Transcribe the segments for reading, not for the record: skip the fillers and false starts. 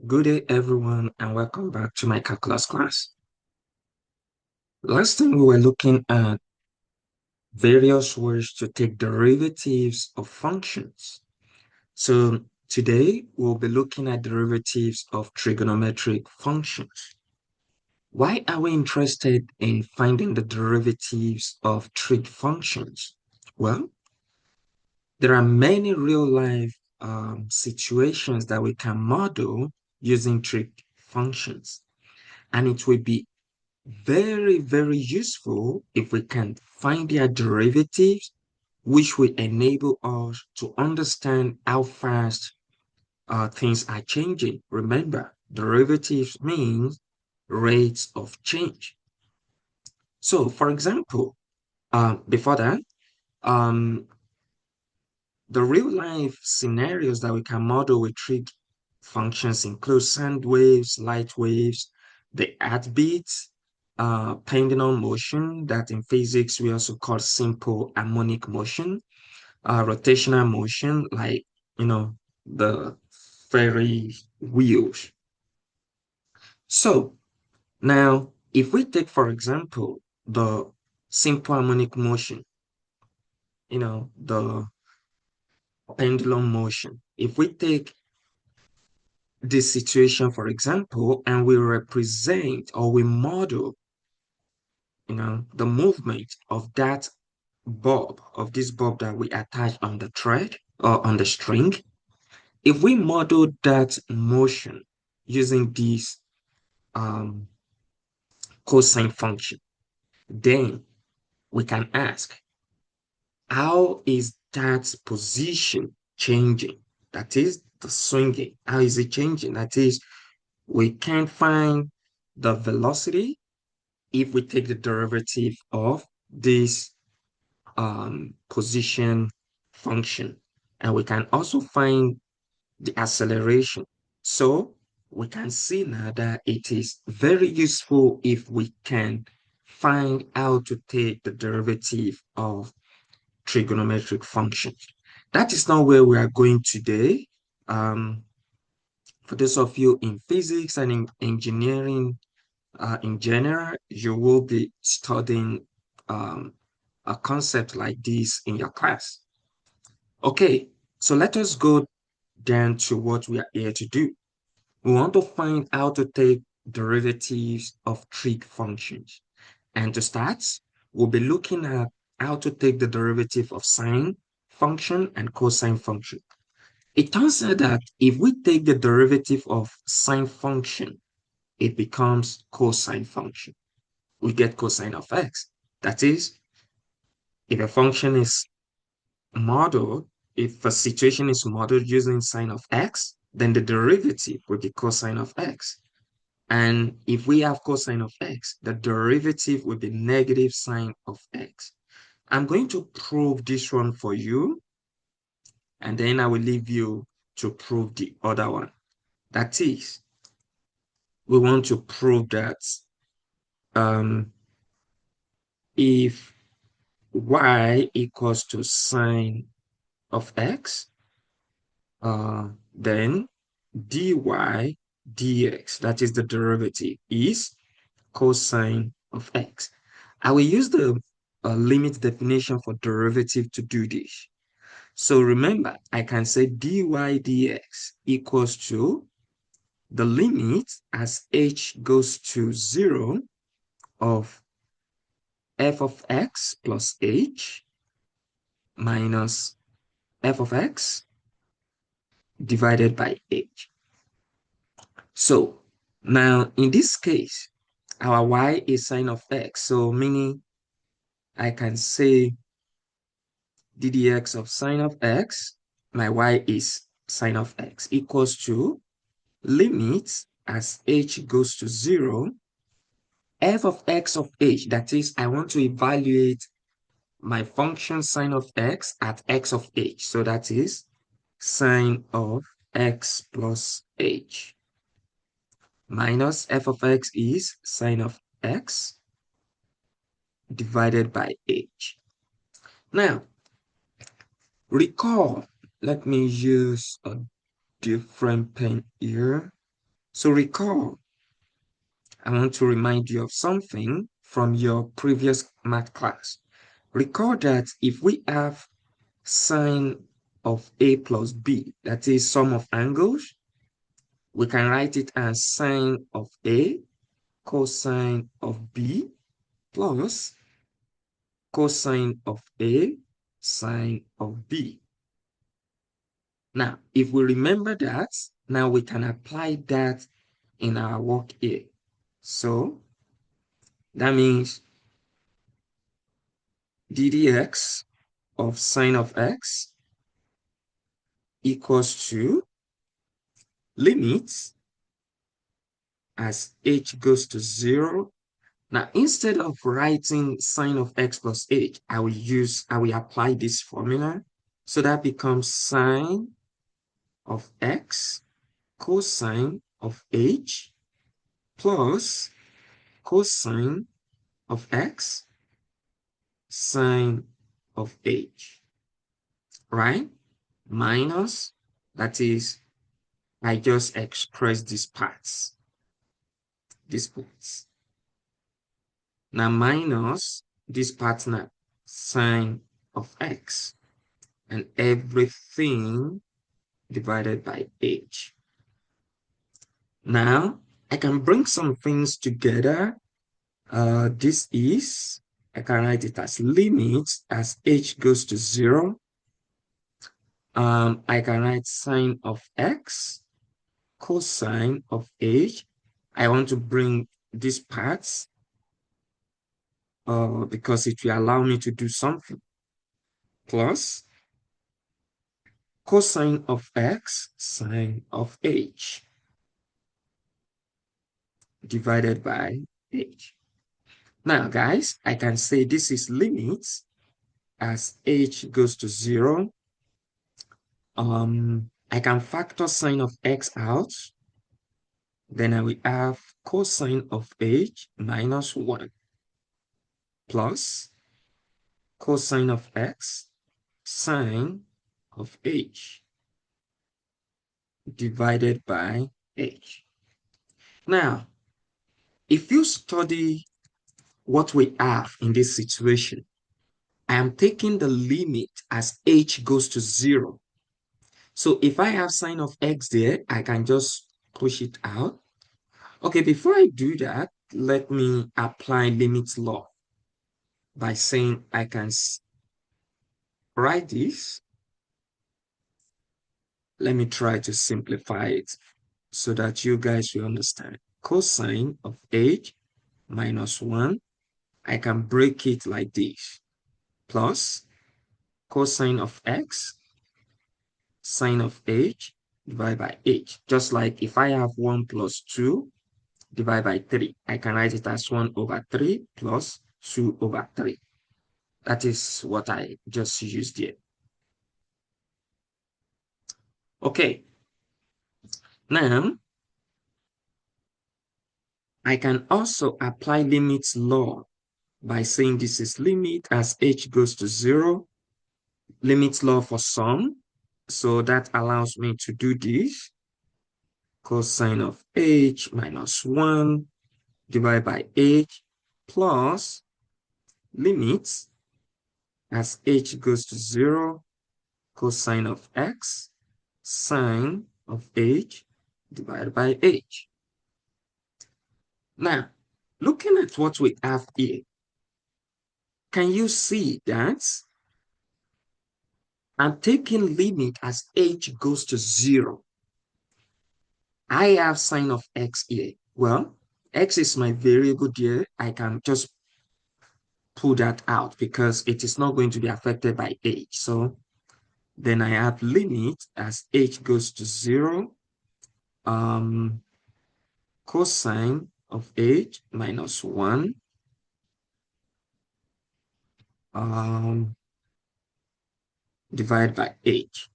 Good day, everyone, and welcome back to my calculus class. Last time we were looking at various ways to take derivatives of functions. So today we'll be looking at derivatives of trigonometric functions. Why are we interested in finding the derivatives of trig functions? Well, there are many real-life situations that we can model using trig functions, and it will be very useful if we can find their derivatives, which will enable us to understand how fast things are changing. Remember, derivatives means rates of change. So, for example, before that, um, the real life scenarios that we can model with trig functions include sound waves, light waves, the heartbeat, pendulum motion that in physics we also call simple harmonic motion, rotational motion like, the ferry wheels. So now, if we take, for example, the simple harmonic motion, the pendulum motion, if we take this situation, for example, and we represent or we model, the movement of that bulb, of this bulb that we attach on the thread or on the string, if we model that motion using this um, cosine function, then we can ask, how is that position changing? That is the swinging. How is it changing? That is, we can find the velocity if we take the derivative of this position function. And we can also find the acceleration. So we can see now that it is very useful if we can find how to take the derivative of trigonometric functions. That is not where we are going today. For those of you in physics and in engineering, in general, you will be studying um, a concept like this in your class. Okay, so let us go down to what we are here to do. We want to find how to take derivatives of trig functions. And to start, we'll be looking at how to take the derivative of sine function and cosine function. It turns out that if we take the derivative of sine function, it becomes cosine function. We get cosine of x. That is, if a function is modeled, if a situation is modeled using sine of x, then the derivative will be cosine of x. And if we have cosine of x, the derivative will be negative sine of x. I'm going to prove this one for you, and then I will leave you to prove the other one. That is, we want to prove that um, if y equals to sine of x, then dy dx, that is the derivative, is cosine of x. I will use the limit definition for derivative to do this. So remember, I can say dy dx equals to the limit as h goes to 0 of f of x plus h minus f of x divided by h. So now in this case, our y is sine of x. So meaning I can say ddx of sine of x, my y is sine of x, equals to limit as h goes to 0, f of x of h, that is, I want to evaluate my function sine of x at x of h. So that is sine of x plus h minus f of x is sine of x divided by h. Now, recall, let me use a different pen here. So recall, I want to remind you of something from your previous math class. Recall that if we have sine of A plus B, that is sum of angles, we can write it as sine of A cosine of B plus cosine of A sine of B. Now, if we remember that, now we can apply that in our work here. So that means ddx of sine of x equals to limits as h goes to 0. Now, instead of writing sine of x plus h, I will apply this formula. So that becomes sine of x cosine of h plus cosine of x sine of h, right? Minus, that is, I just express these parts. Now minus this part now, sine of x, and everything divided by h. Now, I can bring some things together. I can write it as limits as h goes to 0. I can write sine of x cosine of h. I want to bring these parts because it will allow me to do something. Plus cosine of x sine of h divided by h. Now, guys, I can say this is limits as h goes to 0. I can factor sine of x out. Then I will have cosine of h minus 1 plus cosine of x sine of h divided by h. Now, if you study what we have in this situation, I am taking the limit as h goes to 0. So if I have sine of x there, I can just push it out. Okay, before I do that, let me apply limits law by saying I can write this. Let me try to simplify it so that you guys will understand. Cosine of h minus 1, I can break it like this, plus cosine of x sine of h divided by h. Just like if I have 1 plus 2 divided by 3, I can write it as 1 over 3 plus 2 over 3. That is what I just used here. Okay, now I can also apply limits law by saying this is limit as h goes to 0, limits law for sum. So that allows me to do this. Cosine of h minus 1 divided by h plus limits as h goes to 0, cosine of x sine of h divided by h. Now, looking at what we have here, can you see that I'm taking limit as h goes to 0? I have sine of x here. Well, x is my variable here. I can just pull that out because it is not going to be affected by h. So then I have limit as h goes to 0, cosine of h minus 1, divided by h.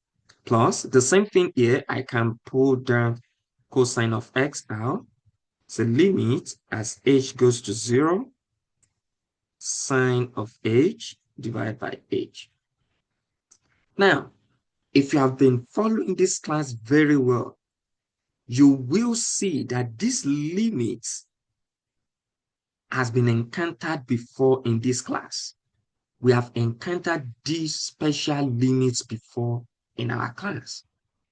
Plus, the same thing here, I can pull down cosine of x out. So limit as h goes to 0, sine of h divided by h. Now, if you have been following this class very well, you will see that this limit has been encountered before in this class. We have encountered these special limits before in our class.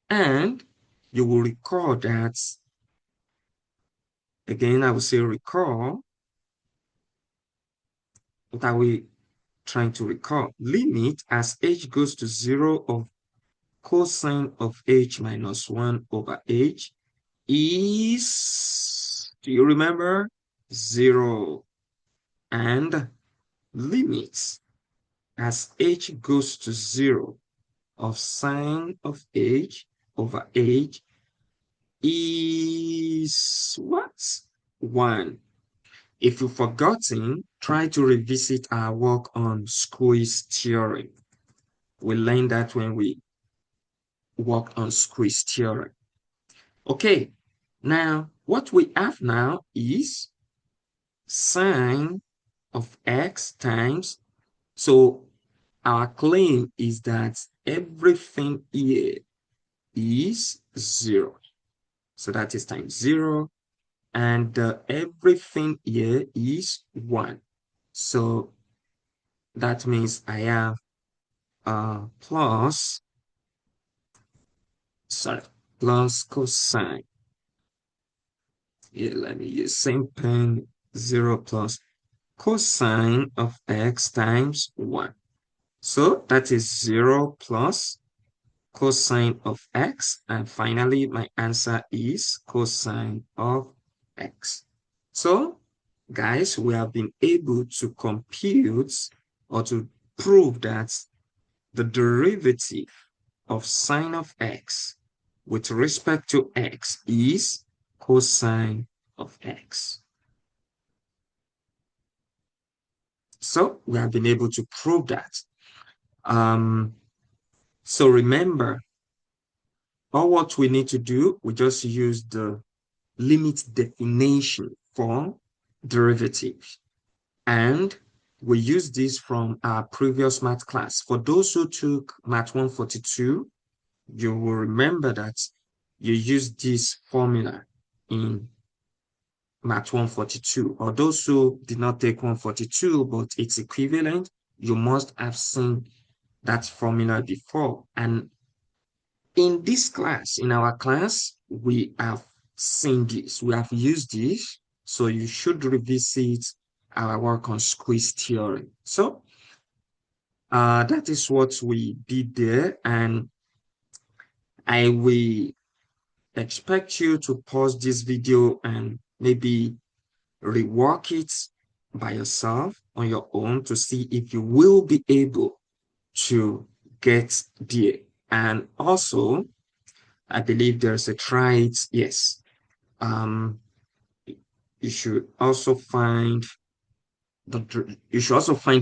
And you will recall that, again, I will say recall. What are we trying to recall? Limit as h goes to 0 of cosine of h minus 1 over h is, do you remember? 0. And limits as h goes to 0 of sine of h over h is what? 1. If you've forgotten, try to revisit our work on squeeze theorem. We learned that when we worked on squeeze theorem. Okay, now what we have now is sine of x times. So our claim is that everything here is 0. So that is times 0. And everything here is 1. So that means I have plus cosine. Yeah, let me use same pen, 0 plus cosine of x times 1. So that is 0 plus cosine of x. And finally, my answer is cosine of x. So, guys, we have been able to compute or to prove that the derivative of sine of x with respect to x is cosine of x. So we have been able to prove that. So remember, all what we need to do, we just use the limit definition for derivatives. And we use this from our previous math class. For those who took Math 142, you will remember that you use this formula in Math 142. Or those who did not take 142, but it's equivalent, you must have seen that formula before. And in this class, in our class, we have seen this, we have used this. So you should revisit our work on squeeze theory. So that is what we did there. And I will expect you to pause this video and maybe rework it by yourself on your own to see if you will be able to get there. And also, I believe there's a try it. Yes. You should also find the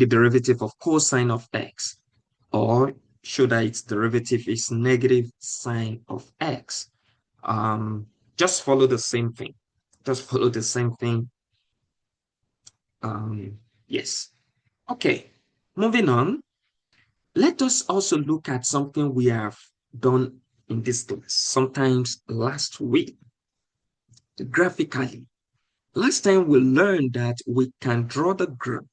derivative of cosine of x, or show that its derivative is negative sine of x. Just follow the same thing. Just follow the same thing. Yes. Okay. Moving on. Let us also look at something we have done in this class, sometimes last week, graphically. Last time we learned that we can draw the graph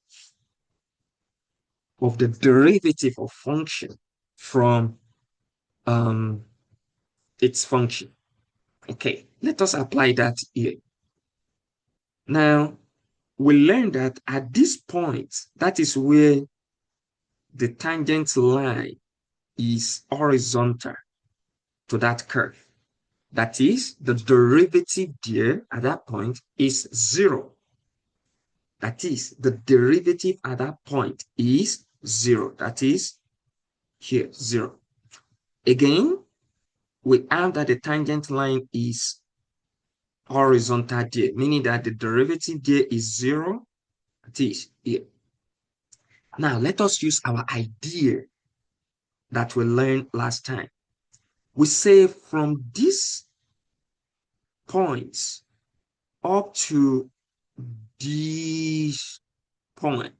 of the derivative of function from its function. Okay, let us apply that here. Now, we learned that at this point, that is where the tangent line is horizontal to that curve. That is, the derivative there at that point is 0. That is, the derivative at that point is 0. That is here, 0. Again, we have that the tangent line is horizontal there, meaning that the derivative there is 0. That is here. Now, let us use our idea that we learned last time. We say from this point up to this point,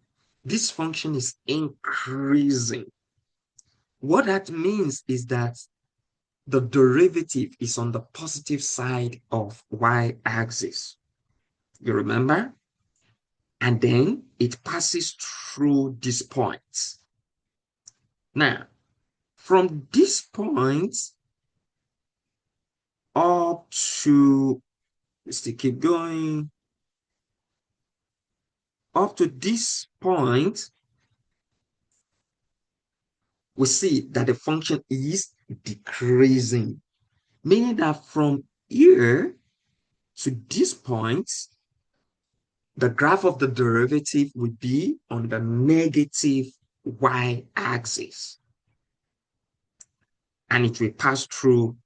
this function is increasing. What that means is that the derivative is on the positive side of y-axis. You remember? And then it passes through these points. Now, from this point up to, let's keep going, up to this point, we see that the function is decreasing, meaning that from here to this point, the graph of the derivative will be on the negative y-axis, and it will pass through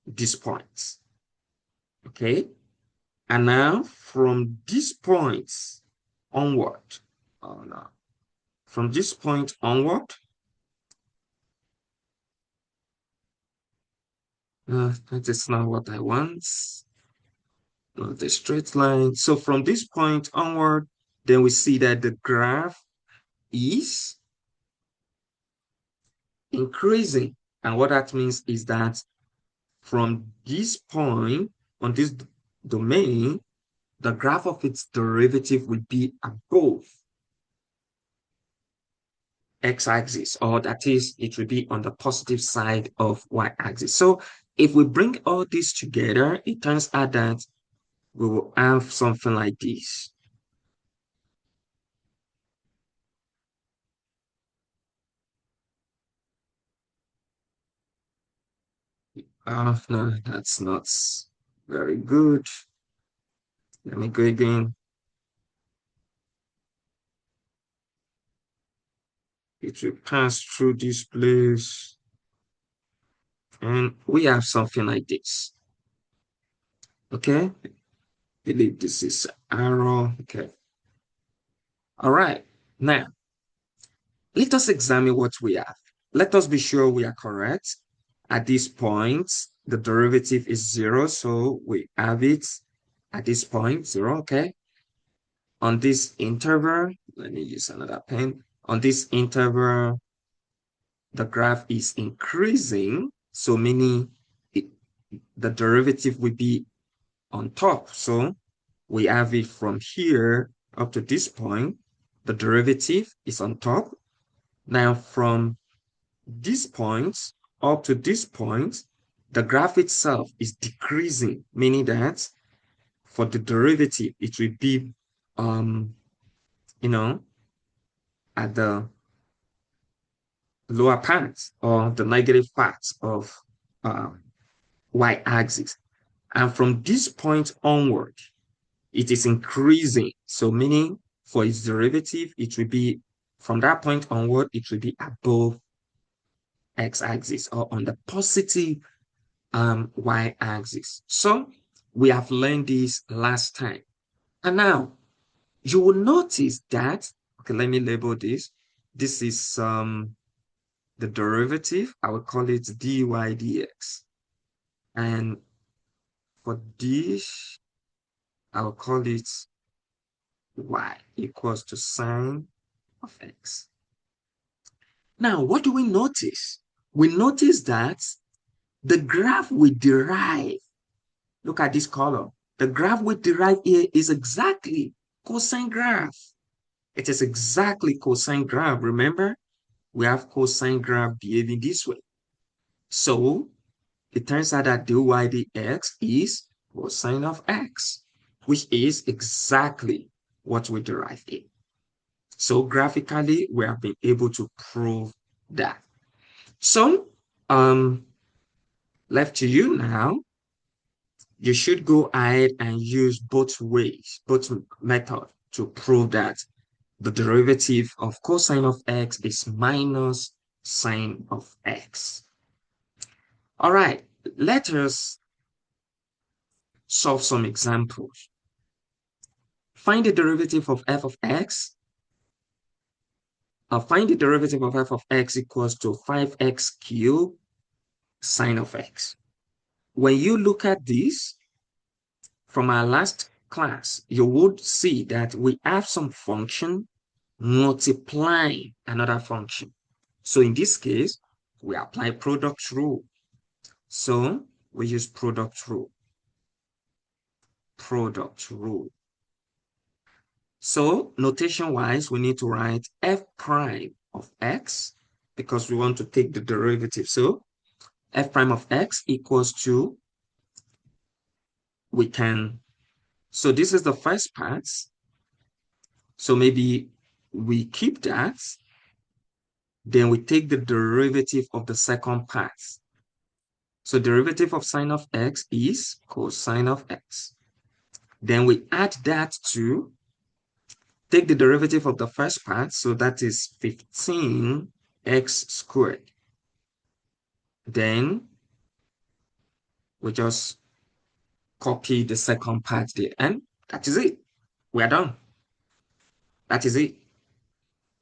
these points. Okay? And now from this point onward, oh no, from this point onward, that is not what I want. Not the straight line. So from this point onward, then we see that the graph is increasing. And what that means is that from this point on this domain, the graph of its derivative will be above x-axis, or that is, it will be on the positive side of y-axis. So if we bring all this together, it turns out that we will have something like this. No, that's not very good. Let me go again. It will pass through this place. And we have something like this. Okay? I believe this is arrow. Okay. All right. Now, let us examine what we have. Let us be sure we are correct. At this point, the derivative is 0, so we have it at this point, 0, okay? On this interval, let me use another pen. On this interval, the graph is increasing, so meaning the derivative will be on top. So we have it from here up to this point. The derivative is on top. Now from this point up to this point, the graph itself is decreasing, meaning that for the derivative, it will be, you know, at the lower part or the negative part of y-axis. And from this point onward, it is increasing. So meaning for its derivative, it will be, from that point onward, it will be above x-axis or on the positive y-axis. So we have learned this last time. And now you will notice that, okay, let me label this. This is the derivative. I will call it dy dx. And for this, I will call it y equals to sine of x. Now, what do we notice? We notice that the graph we derive, look at this column, the graph we derive here is exactly cosine graph. It is exactly cosine graph. Remember, we have cosine graph behaving this way. So it turns out that dy dx is cosine of x, which is exactly what we derived here. So graphically, we have been able to prove that. So left to you now, you should go ahead and use both ways, both methods to prove that the derivative of cosine of x is minus sine of x. All right, let us solve some examples. Find the derivative of f of x. Find the derivative of f of x equals to 5x cubed sine of x. When you look at this, from our last class, you would see that we have some function multiplying another function. So in this case, we apply product rule. So we use product rule. Product rule. So notation-wise, we need to write f prime of x because we want to take the derivative. So f prime of x equals to, so this is the first part. So maybe we keep that, then we take the derivative of the second part. So derivative of sine of x is cosine of x. Then we add that to take the derivative of the first part, so that is 15x squared. Then we just copy the second part there, and that is it. We are done. That is it.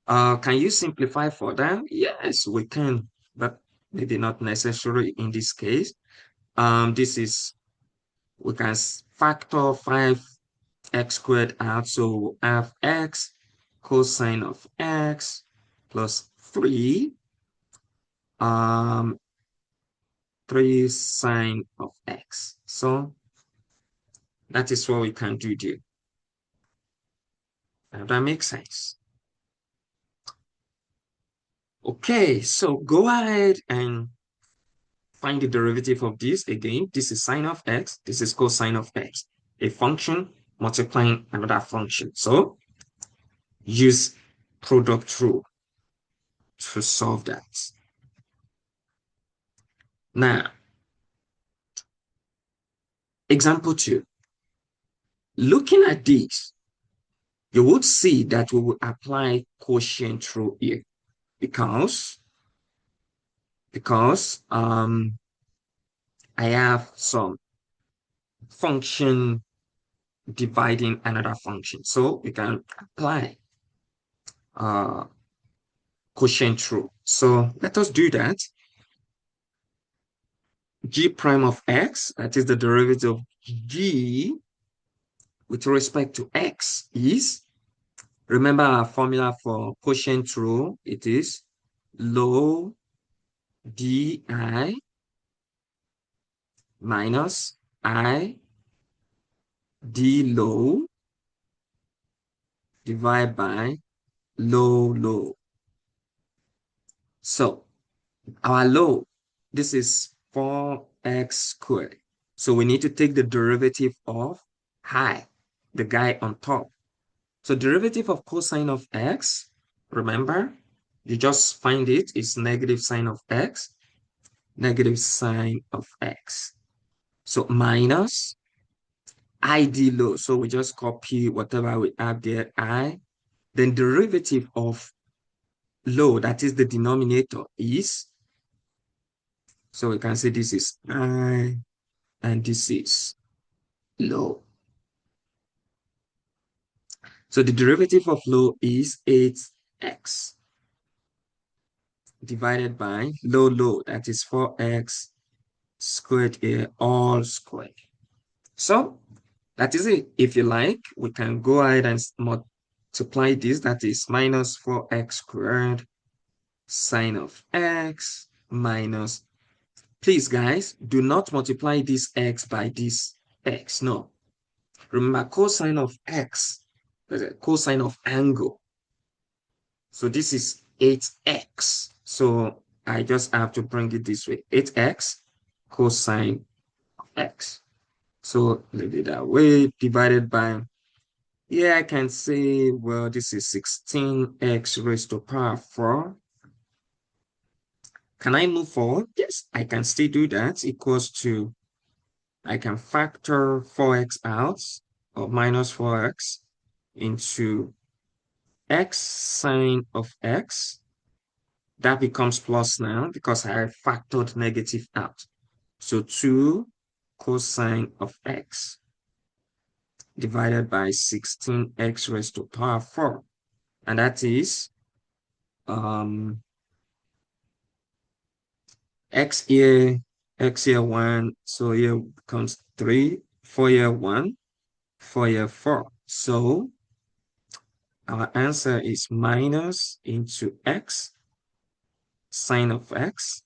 Can you simplify for them? Yes, we can, but maybe not necessary in this case. This is, we can factor 5x squared out, so have x cosine of x plus 3 um 3 sine of x. So that is what we can do there. Now that makes sense. Okay, so go ahead and find the derivative of this. Again, this is sine of x, this is cosine of x. A function multiplying another function. So use product rule to solve that. Now, example 2. Looking at this, you would see that we will apply quotient rule here because I have some function dividing another function. So we can apply uh, quotient rule. So let us do that. G prime of x, that is the derivative of g with respect to x is, remember our formula for quotient rule, it is log di minus I d low divided by low. So our low, this is 4x squared. So we need to take the derivative of high, the guy on top. So derivative of cosine of x, remember, you just find it is negative sine of x, negative sine of x. So minus id low. So we just copy whatever we have there, I. Then derivative of low, that is the denominator, is, so we can say this is I and this is low. So the derivative of low is 8x divided by low, that is 4x squared here, all squared. So that is it. If you like, we can go ahead and multiply this, that is minus 4x squared sine of x minus, please guys, do not multiply this x by this x, no. Remember, cosine of x, cosine of angle. So this is 8x. So I just have to bring it this way, 8x cosine of x. So leave it that way, divided by, yeah, I can say, well, this is 16x raised to power 4. Can I move forward? Yes, I can still do that. Equals to, I can factor 4x out, or minus 4x into x sine of x. That becomes plus now because I factored negative out. So 2 cosine of x divided by 16x raised to power 4. And that is x here 1. So here becomes 3, 4 here 1, 4 here 4. So our answer is minus into x sine of x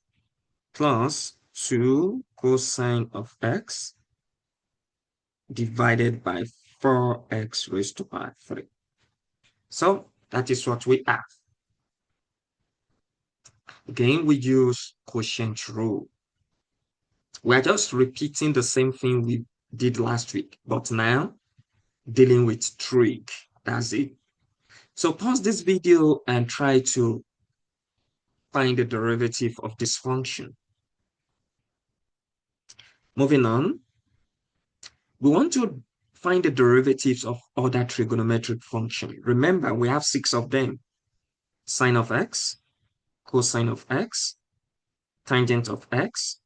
plus 2 cosine of x divided by 4x raised to power 3. So that is what we have. Again, we use quotient rule. We're just repeating the same thing we did last week, but now dealing with trig. That's it. So pause this video and try to find the derivative of this function. Moving on, we want to find the derivatives of other trigonometric functions. Remember, we have 6 of them. Sine of x, cosine of x, tangent of x,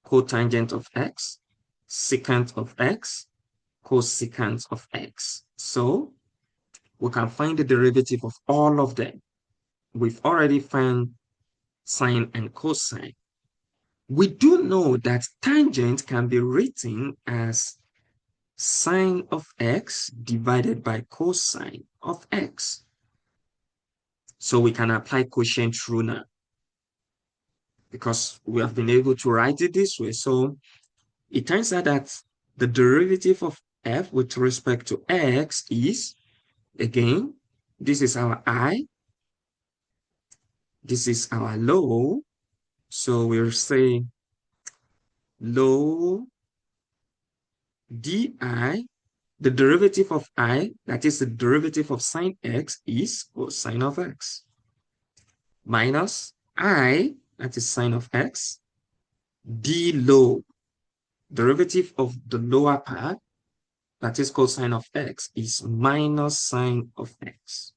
cotangent of x, secant of x, cosecant of x. So we can find the derivative of all of them. We've already found sine and cosine. We do know that tangent can be written as sine of x divided by cosine of x. So we can apply quotient rule now because we have been able to write it this way. So it turns out that the derivative of f with respect to x is, again, this is our I, this is our low. So we'll say low di, the derivative of I, that is the derivative of sine x, is cosine of x, minus I, that is sine of x, d low, derivative of the lower part, that is cosine of x, is minus sine of x,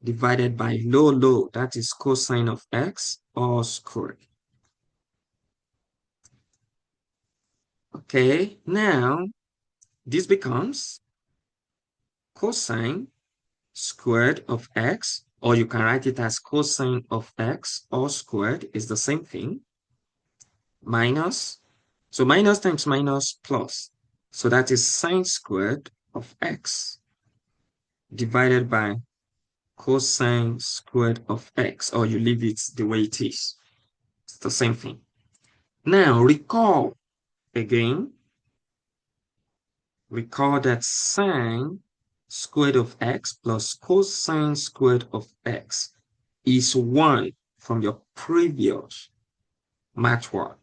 divided by low, that is cosine of x, all squared. Okay, now this becomes cosine squared of x, or you can write it as cosine of x all squared is the same thing, minus, so minus times minus plus, so that is sine squared of x divided by cosine squared of x, or you leave it the way it is. It's the same thing. Now recall again, recall that sine squared of x plus cosine squared of x is 1 from your previous math work.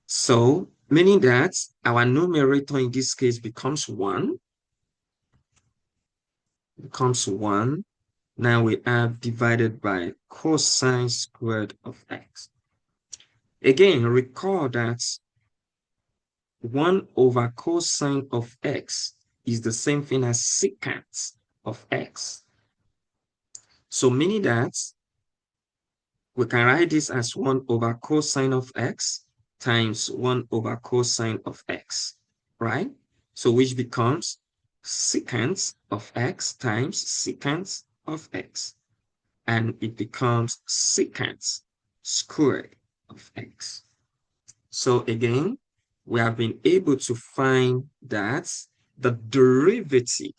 So, meaning that our numerator in this case becomes 1. Becomes 1. Now we have divided by cosine squared of x. Again, recall that 1 over cosine of x is the same thing as secant of x. So meaning that we can write this as 1 over cosine of x times 1 over cosine of x, right? So which becomes secant of x times secant of x. And it becomes secant squared of x. So again, we have been able to find that the derivative,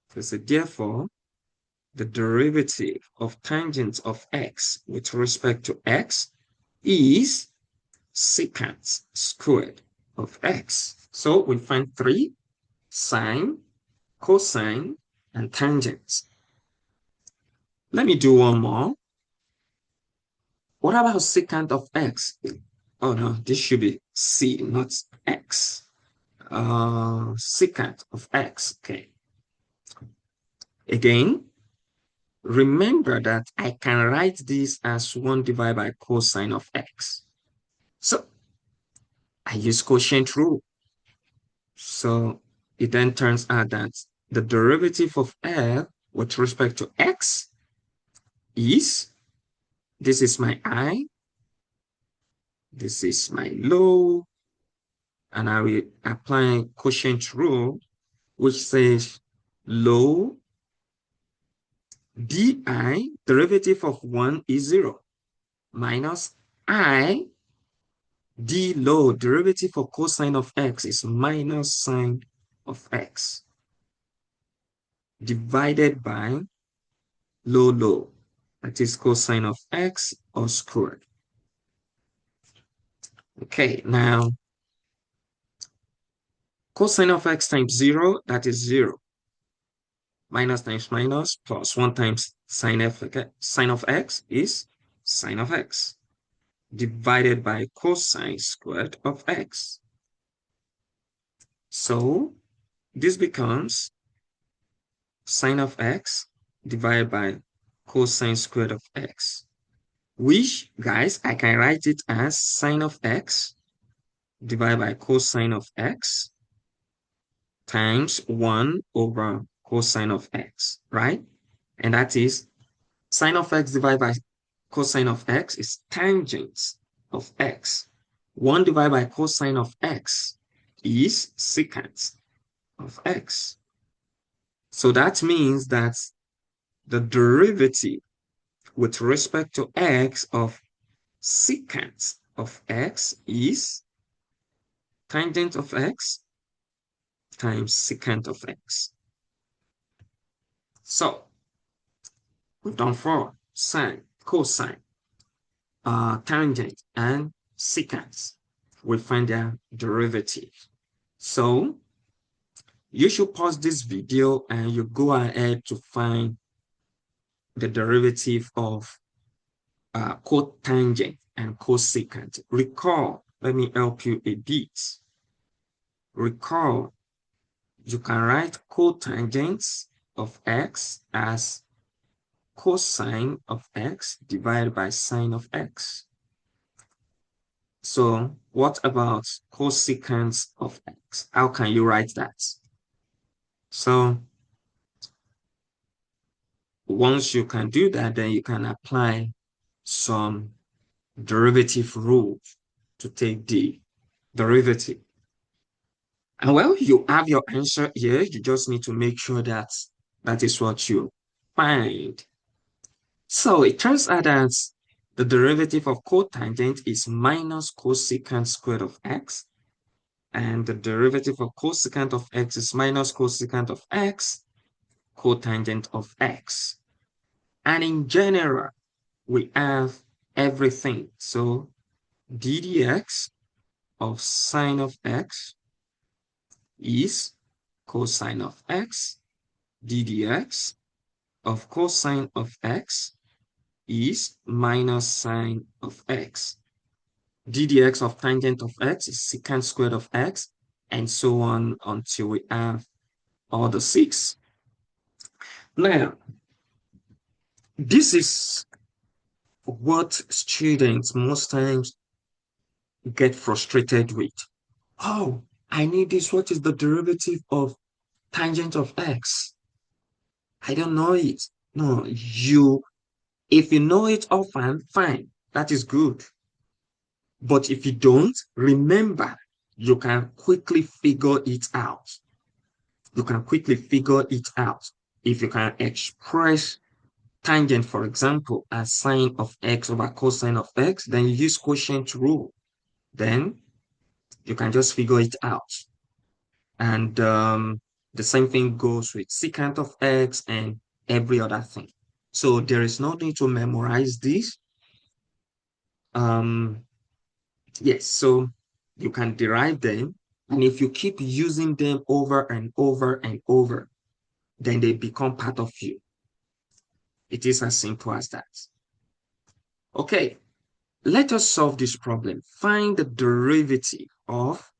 so therefore, the derivative of tangent of x with respect to x is secant squared of x. So we find 3, sine, cosine, and tangents. Let me do one more. What about secant of x? Oh no, this should be c, not x. Secant of x, okay. Again, remember that I can write this as 1 divided by cosine of x. So I use quotient rule. So it then turns out that the derivative of f with respect to x is, this is my I, this is my low, and I will apply quotient rule, which says low di, derivative of 1 is 0, minus I d low, derivative of cosine of x is minus sine of x, divided by low. That is cosine of x all squared. Okay, now cosine of x times 0, that is 0. Minus times minus plus 1 times sine of x is sine of x divided by cosine squared of x. So this becomes sine of x divided by cosine squared of x, which, guys, I can write it as sine of x divided by cosine of x times 1 over cosine of x, right? And that is sine of x divided by cosine of x is tangent of x. 1 divided by cosine of x is secant of x. So that means that the derivative with respect to x of secant of x is tangent of x times secant of x. So we've done for sine, cosine, tangent, and secant. We find their derivative. So you should pause this video and you go ahead to find the derivative of cotangent and cosecant. Recall, let me help you a bit. Recall, you can write cotangent of x as cosine of x divided by sine of x. So what about cosecant of x? How can you write that? So once you can do that, then you can apply some derivative rule to take the derivative. And well, you have your answer here. You just need to make sure that that is what you find. So it turns out that the derivative of cotangent is minus cosecant squared of x. And the derivative of cosecant of x is minus cosecant of x, cotangent of x. And in general, we have everything. So d dx of sine of x is cosine of x. d dx of cosine of x is minus sine of x. d dx of tangent of x is secant squared of x, and so on until we have all the 6. Now, this is what students most times get frustrated with. Oh, I need this. What is the derivative of tangent of x? I don't know it. No, if you know it offhand, fine. That is good. But if you don't, remember, you can quickly figure it out. You can quickly figure it out. If you can express tangent, for example, as sine of x over cosine of x, then you use quotient rule. Then you can just figure it out. And the same thing goes with secant of x and every other thing. So there is no need to memorize this. Yes, so you can derive them. And if you keep using them over and over and over, then they become part of you. It is as simple as that. Okay, let us solve this problem. Find the derivative of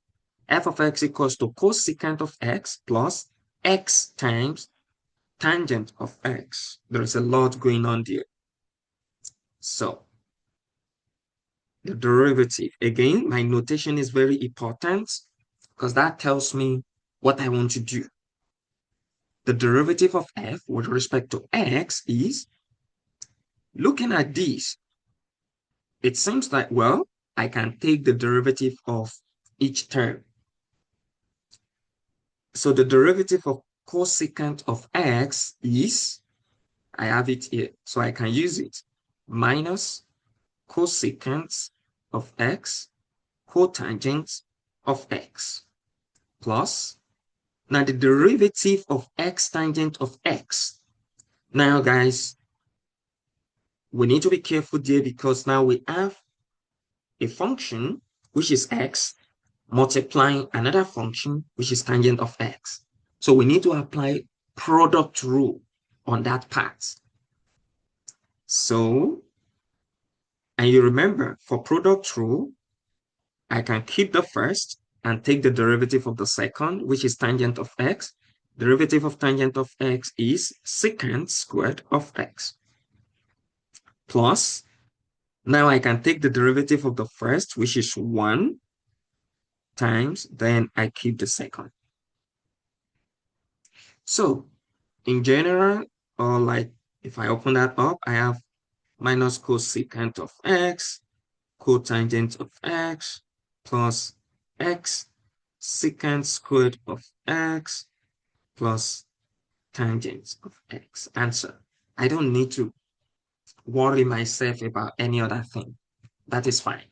f of x equals to cosecant of x plus x times tangent of x. There is a lot going on there. So the derivative, again, my notation is very important because that tells me what I want to do. The derivative of f with respect to x is, looking at this, it seems like, well, I can take the derivative of each term. So the derivative of cosecant of x is, I have it here, so I can use it, minus cosecant of x, cotangent of x, plus, now the derivative of x tangent of x. Now, guys, we need to be careful there because now we have a function, which is x, multiplying another function, which is tangent of x. So we need to apply product rule on that part. So, and you remember, for product rule, I can keep the first and take the derivative of the second, which is tangent of x. Derivative of tangent of x is secant squared of x. Plus, now I can take the derivative of the first, which is 1 times, then I keep the second. So, in general, or like if I open that up, I have minus cosecant of x, cotangent of x, plus x secant squared of x, plus tangent of x. Answer. I don't need to worry myself about any other thing. That is fine.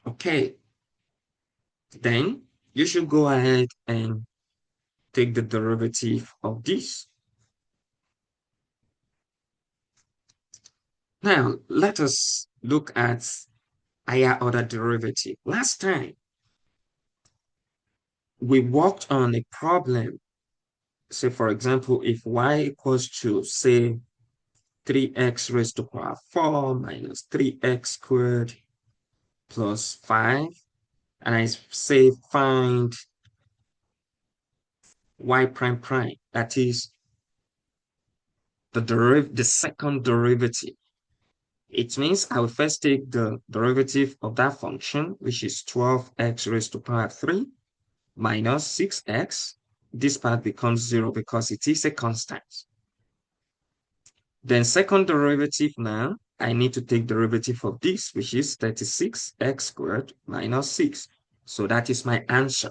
Okay. Then you should go ahead and take the derivative of this. Now, let us look at higher order derivative. Last time, we worked on a problem. Say, for example, if y equals to, say, 3x raised to power 4 minus 3x squared plus 5, and I say find y prime prime, that is the second derivative. It means I will first take the derivative of that function, which is 12x raised to power 3 minus 6x. This part becomes 0 because it is a constant. Then second derivative now, I need to take derivative of this, which is 36x squared minus 6. So that is my answer.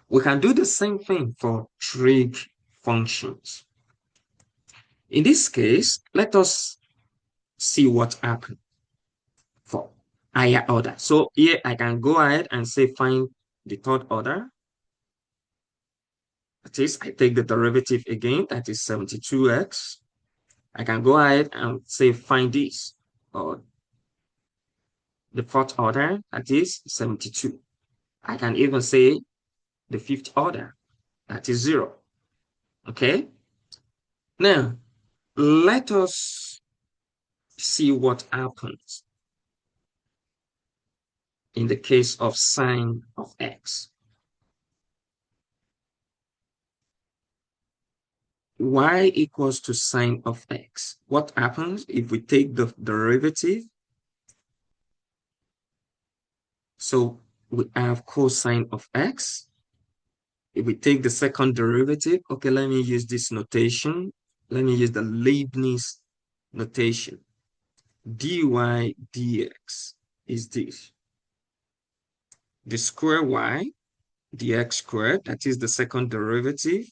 We can do the same thing for trig functions. In this case, let us see what happened for higher order. So here I can go ahead and say find the third order. That is, I take the derivative again, that is 72x. I can go ahead and say find this, or the fourth order, that is 72. I can even say the fifth order, that is 0. Okay? Now, let us see what happens in the case of sine of x. Y equals to sine of x. What happens if we take the derivative? So we have cosine of x. If we take the second derivative, okay, let me use this notation. Let me use the Leibniz notation. dy dx is this. The square y dx squared, that is the second derivative,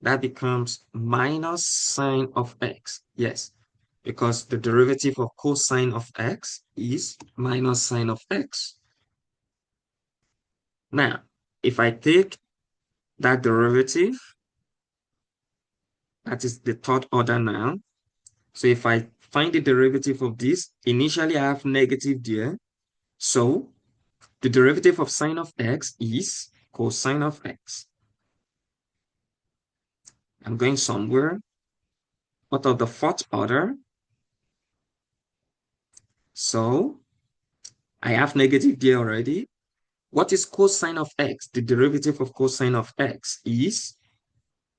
that becomes minus sine of x. Yes, because the derivative of cosine of x is minus sine of x. Now, if I take that derivative, that is the third order now. So if I find the derivative of this, initially I have negative there. So the derivative of sine of x is cosine of x. I'm going somewhere. What of the fourth order? So I have negative there already. What is cosine of x? The derivative of cosine of x is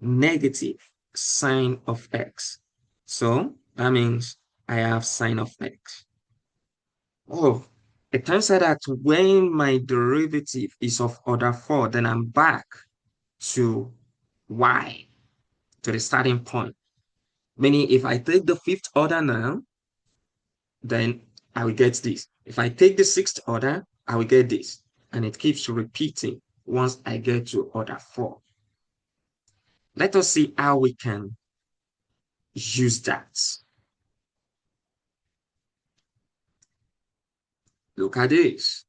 negative sine of x. So that means I have sine of x. Oh, it turns out that when my derivative is of order 4, then I'm back to y, to the starting point. Meaning if I take the fifth order now, then I will get this. If I take the sixth order, I will get this. And it keeps repeating once I get to order 4. Let us see how we can use that. Look at this.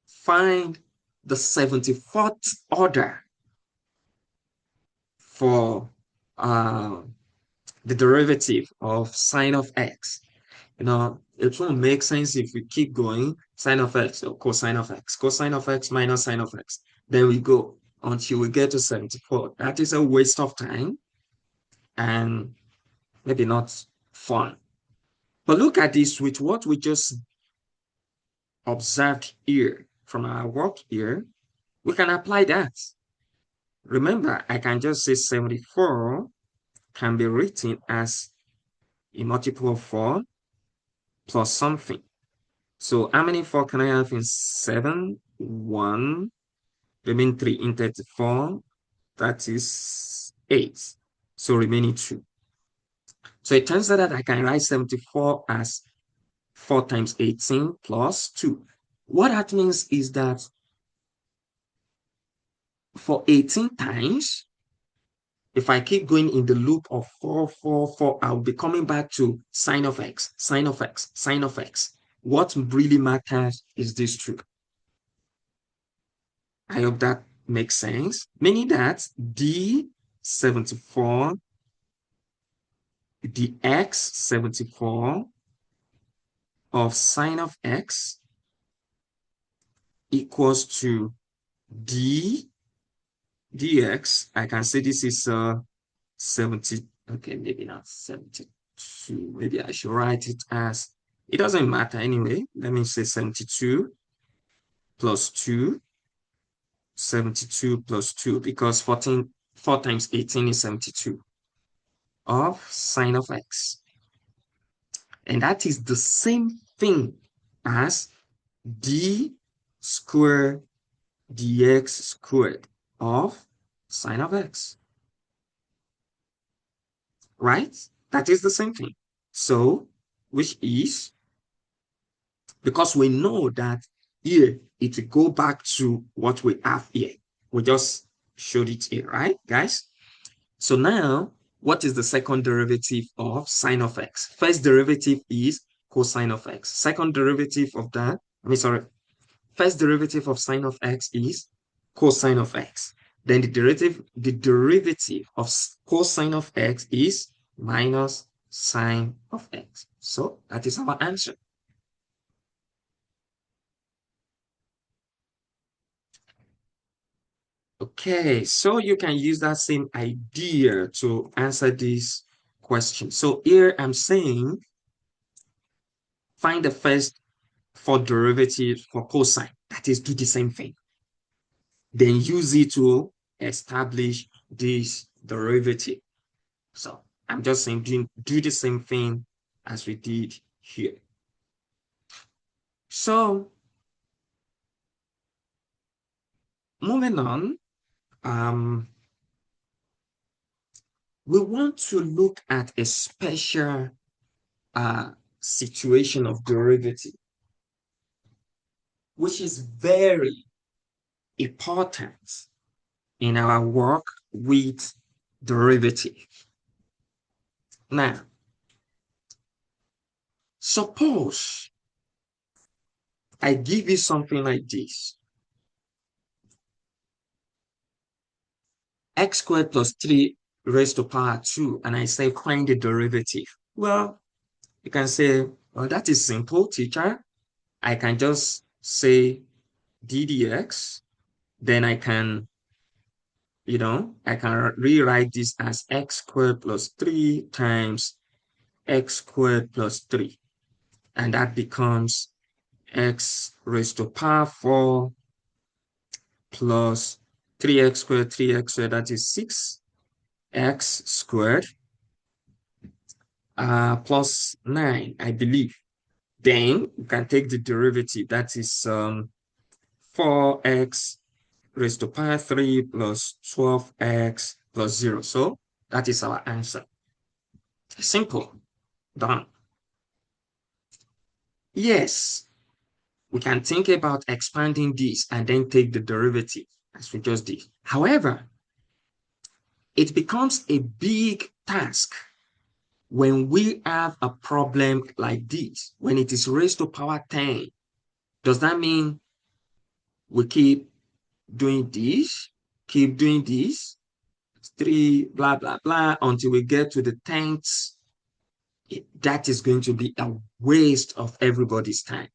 Find the 74th order for uh, the derivative of sine of x. It won't make sense if we keep going sine of x or cosine of x minus sine of x. Then we go until we get to 74. That is a waste of time and maybe not fun. But look at this with what we just observed here from our work here. We can apply that. Remember, I can just say 74 can be written as a multiple of 4 plus something. So how many 4 can I have in 7? 1, remain 3 in 34. That is 8. So remaining 2. So it turns out that I can write 74 as 4 times 18 plus 2. What that means is that for 18 times, if I keep going in the loop of 4, 4, 4, I'll be coming back to sine of x, sine of x, sine of x. What really matters is this truth. I hope that makes sense. Meaning that d74, the x74 of sine of x equals to d dx. I can say this is 70. Okay, maybe not 72. Maybe I should write it as, it doesn't matter anyway. Let me say 72 plus 2, 72 plus 2, because 4 times 18 is 72 of sine of x. And that is the same thing as d squared dx squared of sine of x. Right? That is the same thing. So, which is, because we know that here it will go back to what we have here. We just showed it here, right, guys? So now, what is the second derivative of sine of x? First derivative is cosine of x. Second derivative of that, first derivative of sine of x is cosine of x. Then the derivative of cosine of x is minus sine of x. So that is our answer. Okay, so you can use that same idea to answer this question. So here I'm saying find the first four derivatives for cosine. That is, do the same thing. Then use it to establish this derivative. So I'm just saying do the same thing as we did here. So moving on, we want to look at a special situation of derivative, which is very important in our work with derivative. Now, suppose I give you something like this. X squared plus 3 raised to power 2, and I say find the derivative. Well, you can say, well, that is simple, teacher. I can just say ddx, then I can rewrite this as x squared plus 3 times x squared plus 3. And that becomes x raised to power 4 plus 3x squared, that is 6x squared, plus 9, I believe. Then you can take the derivative, that is 4x raised to power 3 plus 12x plus 0. So that is our answer. Simple. Done. Yes, we can think about expanding this and then take the derivative as we just did. However, it becomes a big task when we have a problem like this, when it is raised to power 10. Does that mean we keep doing this? 3, blah, blah, blah, until we get to the 10th, that is going to be a waste of everybody's time.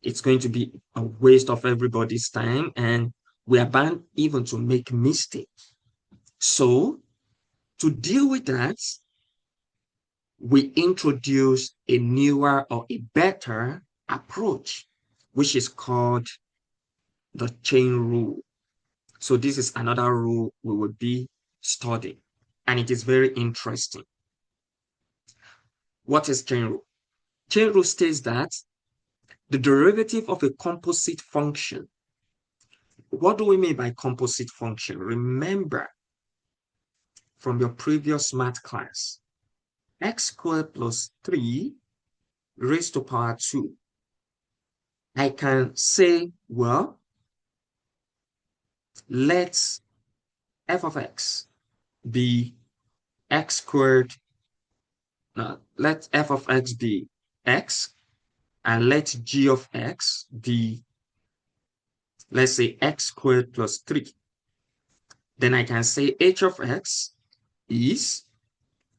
It's going to be a waste of everybody's time, and we are bound even to make mistakes. So, to deal with that, we introduce a newer or a better approach, which is called the chain rule. So this is another rule we will be studying, and it is very interesting. What is chain rule? Chain rule states that the derivative of a composite function. What do we mean by composite function? Remember from your previous math class, x squared plus 3 raised to power 2. I can say, well, let f of x be x squared. Now, let f of x be x, and let g of x be, let's say, x squared plus 3. Then I can say h of x is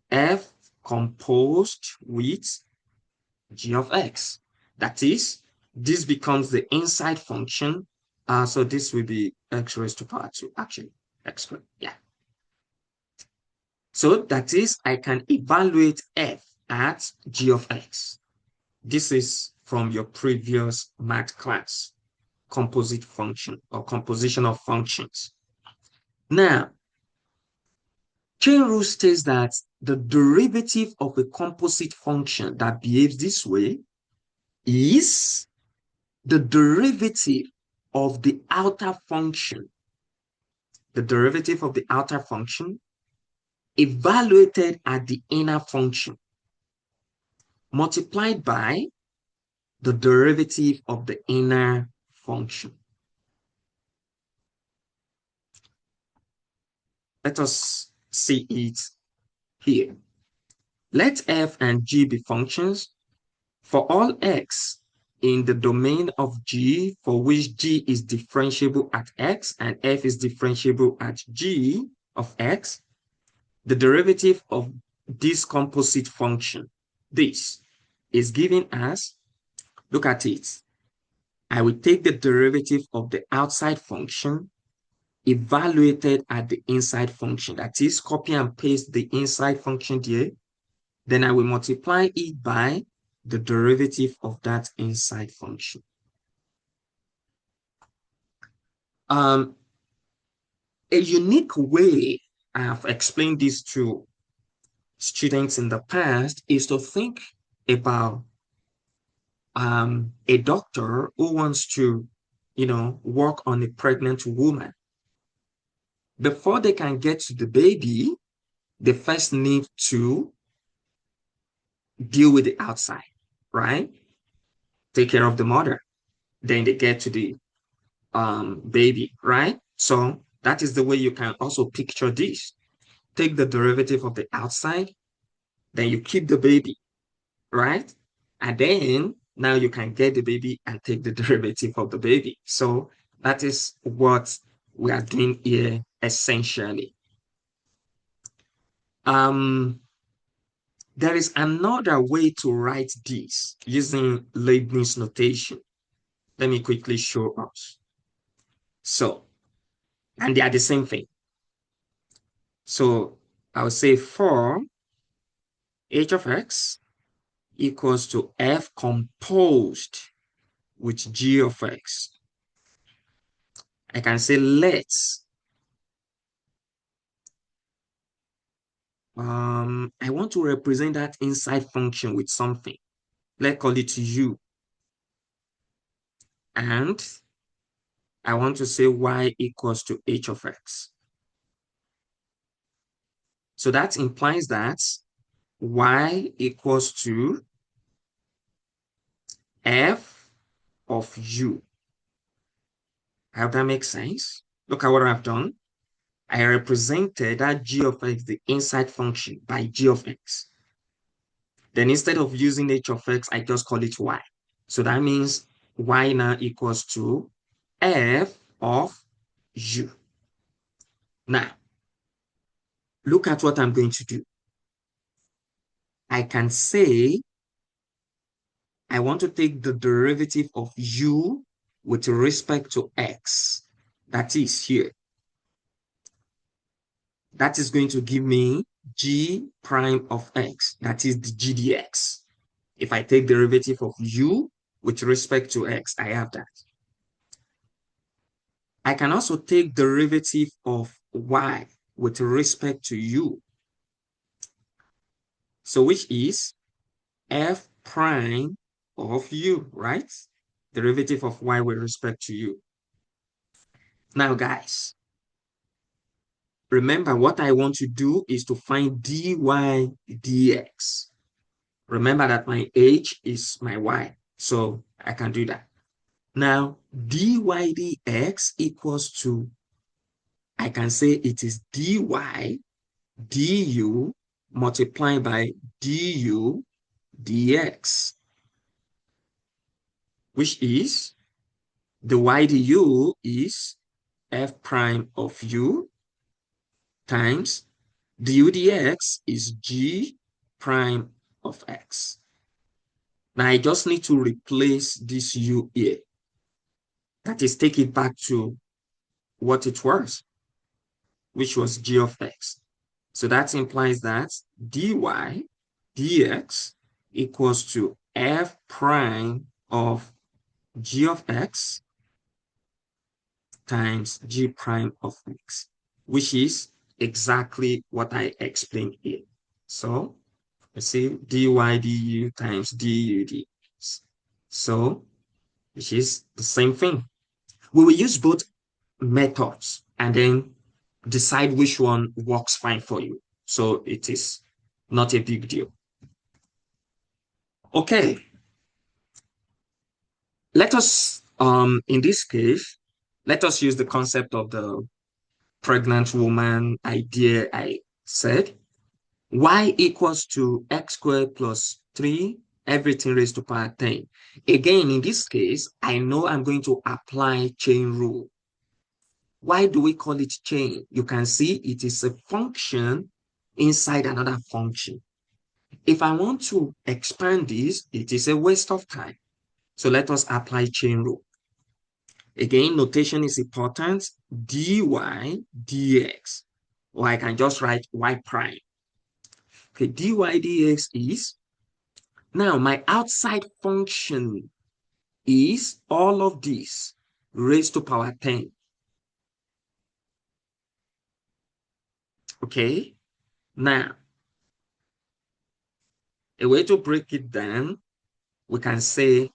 f composed with g of x. That is, this becomes the inside function. So this will be x raised to power 2, actually, x squared, yeah. So that is, I can evaluate f at g of x. This is from your previous math class, composite function or composition of functions. Now, chain rule states that the derivative of a composite function that behaves this way is the derivative of the outer function. The derivative of the outer function evaluated at the inner function multiplied by the derivative of the inner function. Let us see it here. Let f and g be functions for all x in the domain of g for which g is differentiable at x and f is differentiable at g of x. The derivative of this composite function, this, is given as, look at it. I will take the derivative of the outside function evaluated at the inside function. That is, copy and paste the inside function here. Then I will multiply it by the derivative of that inside function. A unique way I have explained this to students in the past is to think about a doctor who wants to, work on a pregnant woman. Before they can get to the baby, they first need to deal with the outside, right? Take care of the mother. Then they get to the baby, right? So that is the way you can also picture this. Take the derivative of the outside, then you keep the baby, right? And then now you can get the baby and take the derivative of the baby. So that is what we are doing here essentially. There is another way to write this using Leibniz notation. Let me quickly show us. So, and they are the same thing. So I'll say for h of x equals to f composed with g of x. I can say let's I want to represent that inside function with something. Let's call it u. And I want to say y equals to h of x. So that implies that y equals to f of u. I hope that makes sense. Look at what I've done. I represented that g of x, the inside function, by g of x. Then instead of using h of x, I just call it y. So that means y now equals to f of u. Now, look at what I'm going to do. I can say I want to take the derivative of u with respect to x. That is here. That is going to give me g prime of x. That is the g dx. If I take derivative of u with respect to x, I have that. I can also take derivative of y with respect to u. So which is f prime of u, right? Derivative of y with respect to u. Now, guys, remember what I want to do is to find dy dx. Remember that my h is my y, so I can do that. Now, dy dx equals to, I can say it is dy du multiplied by du dx, which is the y du is f prime of u times du dx is g prime of x. Now I just need to replace this u here. That is, take it back to what it was, which was g of x. So that implies that dy dx equals to f prime of g of x times g prime of x, which is exactly what I explained here. So let's see dy du times du dx. So which is the same thing. We will use both methods and then decide which one works fine for you. So it is not a big deal. Okay, let us, in this case, let us use the concept of the pregnant woman idea I said. Y equals to x squared plus 3, everything raised to power 10. Again, in this case, I know I'm going to apply chain rule. Why do we call it chain? You can see it is a function inside another function. If I want to expand this, it is a waste of time. So let us apply chain rule. Again, notation is important. dy dx. Or I can just write y prime. Okay, dy dx is, now my outside function is all of this raised to power 10. Okay, now a way to break it down, we can say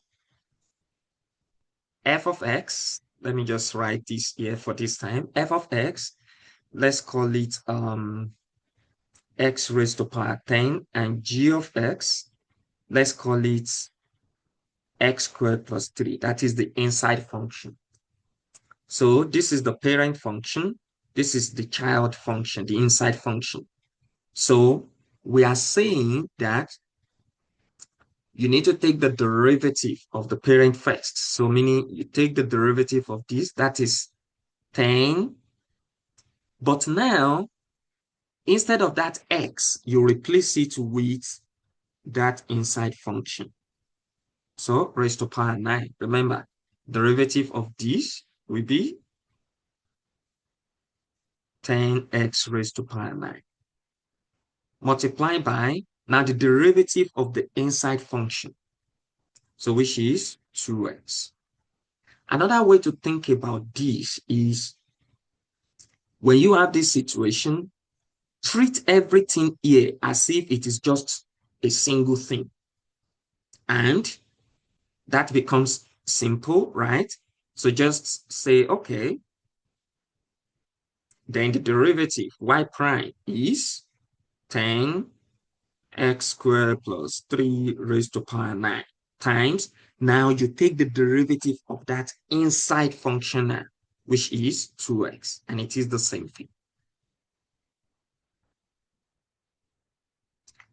f of x, let me just write this here for this time, f of x, let's call it x raised to power 10, and g of x, let's call it x squared plus 3. That is the inside function. So this is the parent function. This is the child function, the inside function. So we are saying that you need to take the derivative of the parent first. So meaning you take the derivative of this, that is 10. But now, instead of that x, you replace it with that inside function. So raised to power 9. Remember, derivative of this will be 10x raised to power 9. Multiplied by, now the derivative of the inside function. So which is 2x. Another way to think about this is when you have this situation, treat everything here as if it is just a single thing. And that becomes simple, right? So just say, okay, then the derivative y prime is 10 x squared plus 3 raised to power 9 times. Now you take the derivative of that inside function now, which is 2x, and it is the same thing.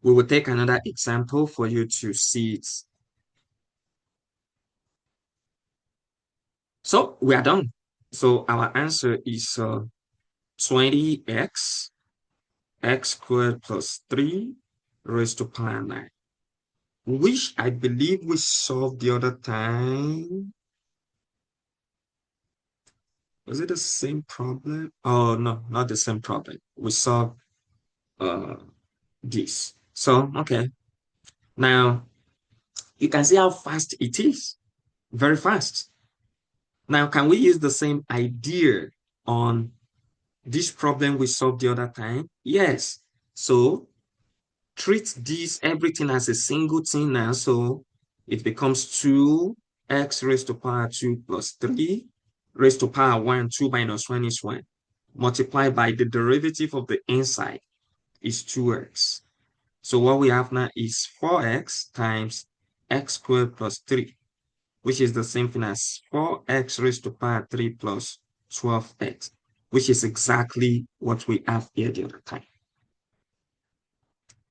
We will take another example for you to see it. So we are done. So our answer is 20x x squared plus 3 raised to power 9, which I believe we solved the other time. Was it the same problem? Oh, no, not the same problem. We solved uh, this. So, okay. Now, you can see how fast it is. Very fast. Now, can we use the same idea on this problem we solved the other time? Yes. So, treat this everything as a single thing now. So, it becomes 2x raised to power 2 plus 3 raised to power 1. 2 minus 1 is 1. Multiplied by the derivative of the inside is 2x. So what we have now is 4x times x squared plus 3, which is the same thing as 4x raised to power 3 plus 12x, which is exactly what we have here the other time.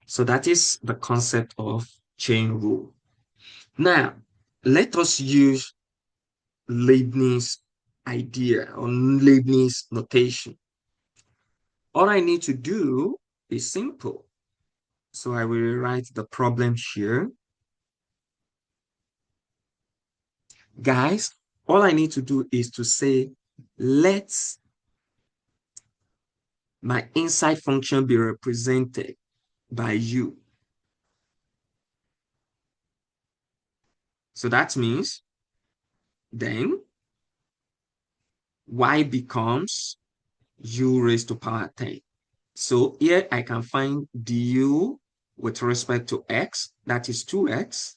So that is the concept of chain rule. Now, let us use Leibniz idea or Leibniz notation. All I need to do is simple. So I will write the problem here. Guys, all I need to do is to say, let my inside function be represented by u. So that means then y becomes u raised to power 10. So here I can find du with respect to x, that is 2x.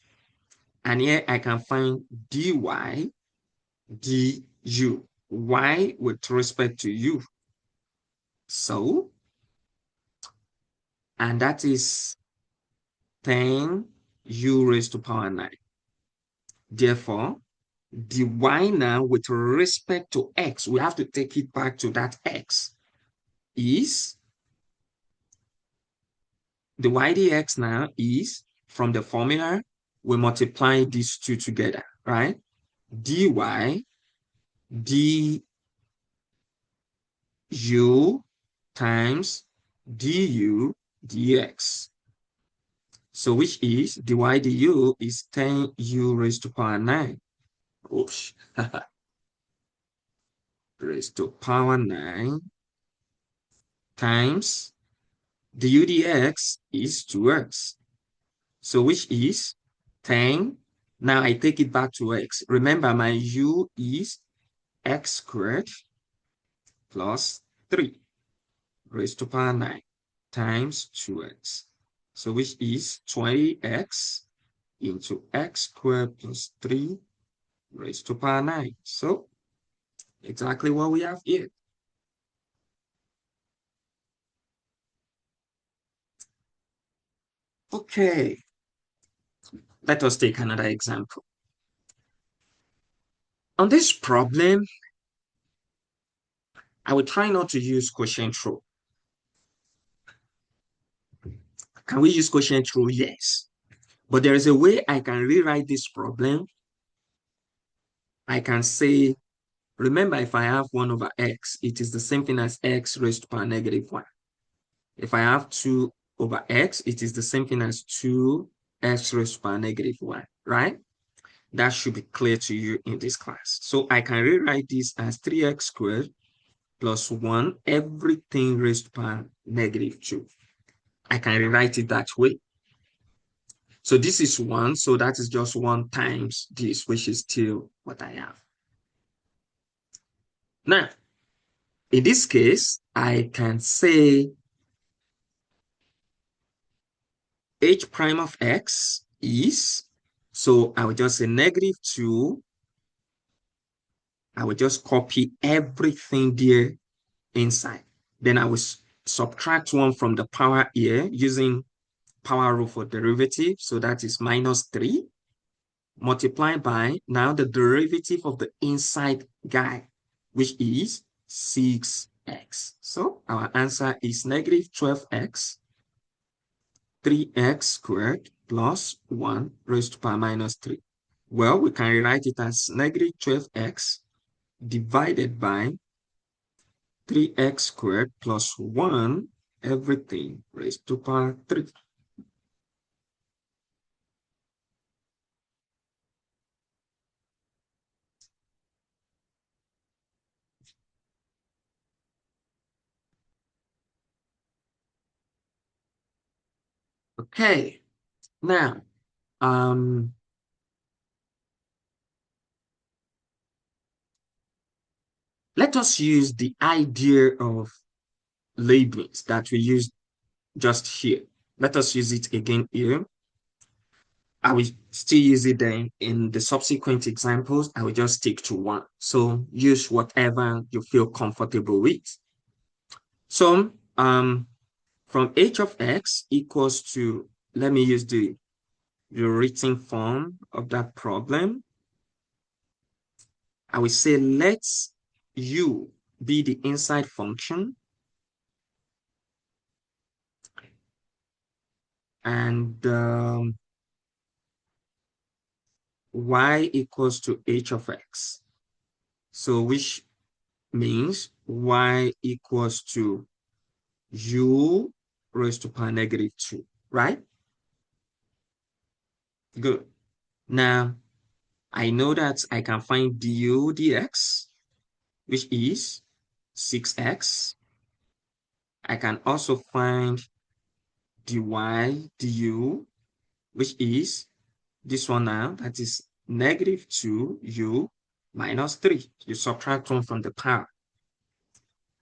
And here I can find dy du, y with respect to u. So, and that is 10 u raised to power 9. Therefore, dy now with respect to x, we have to take it back to that x, is the y dx now is, from the formula, we multiply these two together, right? dy du times du dx. So which is dy du is 10 u raised to power 9. Oops. Raised to power 9 times du dx is 2x. So which is 10. Now I take it back to x. Remember, my u is x squared plus 3 raised to power 9 times 2x. So which is 20x into x squared plus 3 raised to power 9. So exactly what we have here. Okay, let us take another example. On this problem, I will try not to use quotient rule. Can we use quotient rule? Yes. But there is a way I can rewrite this problem. I can say, remember, if I have 1 over x, it is the same thing as x raised to power negative 1. If I have 2 over x, it is the same thing as 2x raised to power negative 1, right? That should be clear to you in this class. So I can rewrite this as 3x squared plus 1, everything raised to power negative 2. I can rewrite it that way. So this is 1, so that is just 1 times this, which is still what I have. Now, in this case, I can say h prime of x is, so I will just say negative 2. I will just copy everything there inside. Then I will subtract 1 from the power here using power rule for derivative. So that is minus 3 multiplied by now the derivative of the inside guy, which is 6x. So our answer is negative 12x, 3x squared plus 1 raised to power minus 3. Well, we can rewrite it as negative 12x divided by 3x squared plus 1 everything raised to power 3. Okay, now, um, let us use the idea of Leibniz that we used just here. Let us use it again here. I will still use it then in the subsequent examples. I will just stick to one. So use whatever you feel comfortable with. So from h of x equals to, let me use the written form of that problem. I will say let u be the inside function and y equals to h of x. So which means y equals to u raised to power -2, right? Good. Now, I know that I can find du dx, which is 6x. I can also find dy du, which is this one now, that is -2u minus 3. You subtract 1 from the power.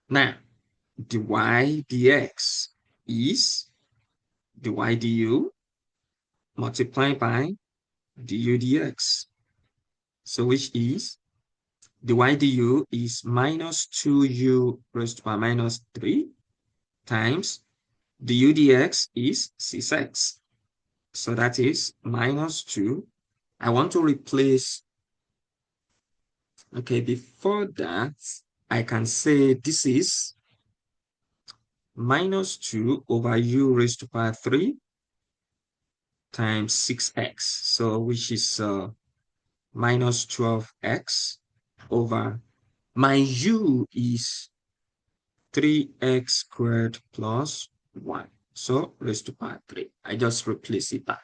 Now, dy dx is dy du multiplied by du dx. So which is dy du is -2u raised to power -3 times du dx is 6x. So that is -2. I want to replace, okay, before that, I can say this is -2 over u raised to power 3 times 6x. So which is minus 12x over my u is 3x squared plus 1. So raised to power 3. I just replace it back.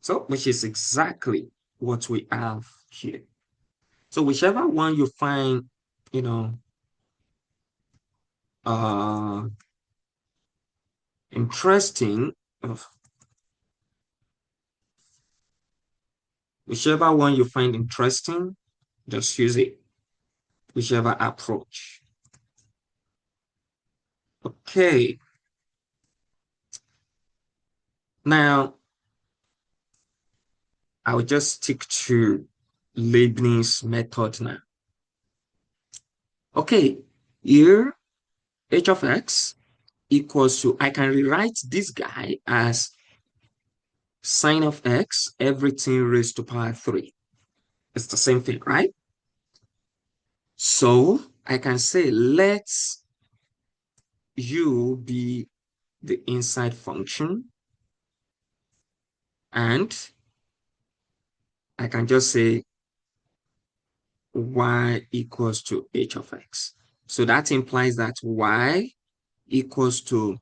So which is exactly what we have here. So whichever one you find, you know, uh, interesting, whichever one you find interesting, just use it, whichever approach. Okay. Now, I will just stick to Leibniz method now. Okay, here h of x equals to, I can rewrite this guy as sine of x, everything raised to power 3. It's the same thing, right? So I can say let u be the inside function, and I can just say y equals to h of x. So that implies that y equals to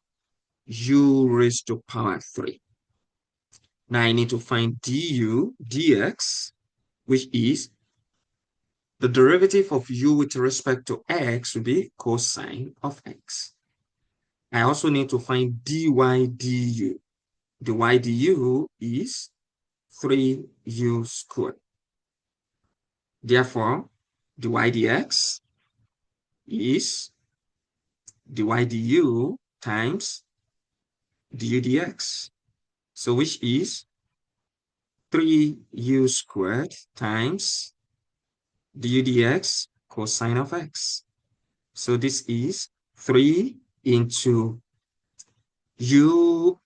u raised to power 3. Now I need to find du dx, which is the derivative of u with respect to x will be cosine of x. I also need to find dy du. Dy du is 3u squared. Therefore, dy dx is dy du times du dx. So which is 3u squared times du dx cosine of x. So this is 3 into u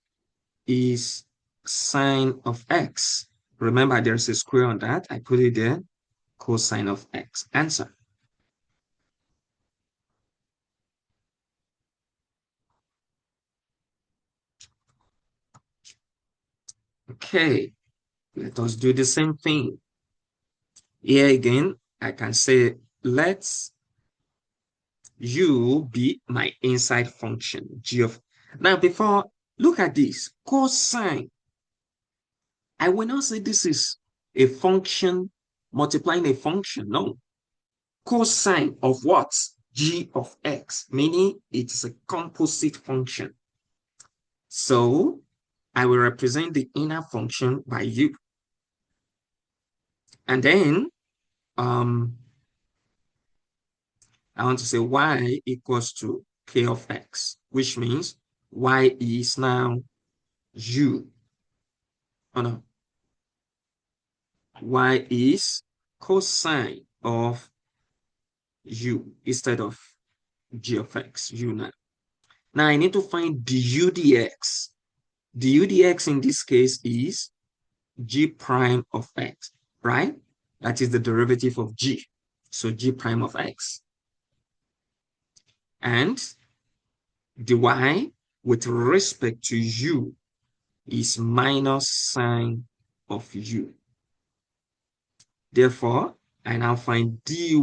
is sine of x. Remember, there's a square on that. I put it there, cosine of x. Answer. Okay, let us do the same thing. Here again, I can say let's u be my inside function, g of. Now, before, look at this, cosine. I will not say this is a function multiplying a function. No. Cosine of what? G of x, meaning it is a composite function. So I will represent the inner function by u. And then I want to say y equals to k of x, which means y is now u. Oh no, y is cosine of u instead of g of x, u now. Now I need to find du dx. Du dx in this case is g prime of x, right? That is the derivative of g. So g prime of x. And dy with respect to u is minus sine of u. Therefore, I now find dy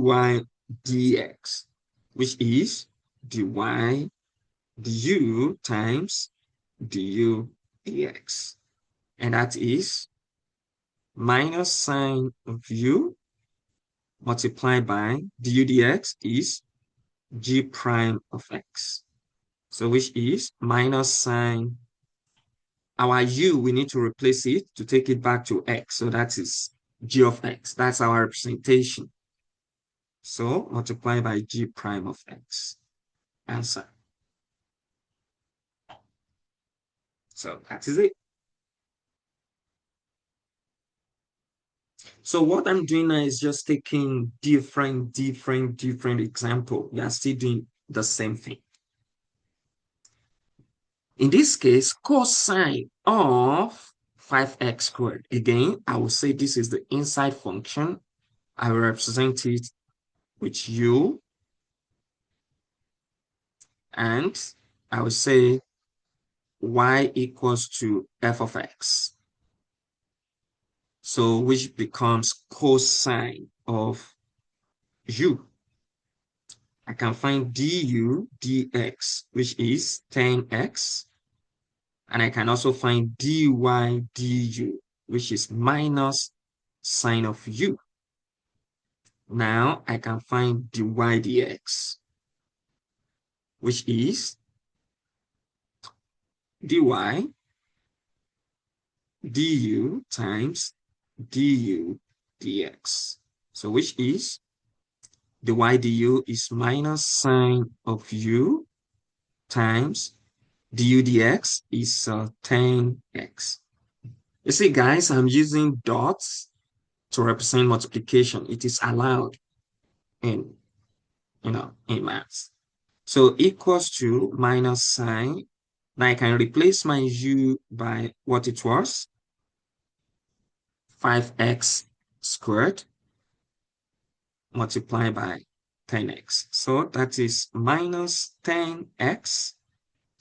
dx, which is dy du times du dx. And that is minus sine of u multiplied by du dx is g prime of x. So which is minus sine. Our u, we need to replace it to take it back to x. So that is g of x. That's our representation. So multiply by g prime of x. Answer. So that is it. So what I'm doing now is just taking different example. We are still doing the same thing. In this case, cosine of 5x squared. Again, I will say this is the inside function. I will represent it with u. And I will say y equals to f of x. So which becomes cosine of u. I can find du dx, which is 10x. And I can also find dy du, which is minus sine of u. Now I can find dy dx, which is dy du times du dx. So which is dy du is minus sine of u times du dx is 10x. You see, guys, I'm using dots to represent multiplication. It is allowed in, in maths. So equals to minus sine. Now I can replace my u by what it was, 5x squared multiplied by 10x. So that is minus 10x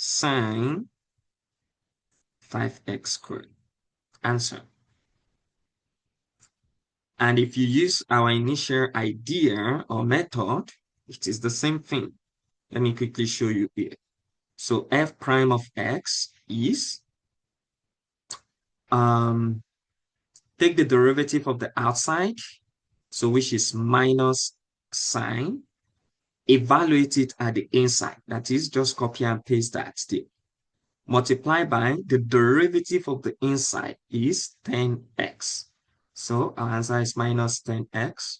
sine 5x squared. Answer. And if you use our initial idea or method, it is the same thing. Let me quickly show you here. So f prime of x is, take the derivative of the outside, so which is minus sine, evaluate it at the inside. That is, just copy and paste that still. Multiply by the derivative of the inside is 10x. So our answer is minus 10x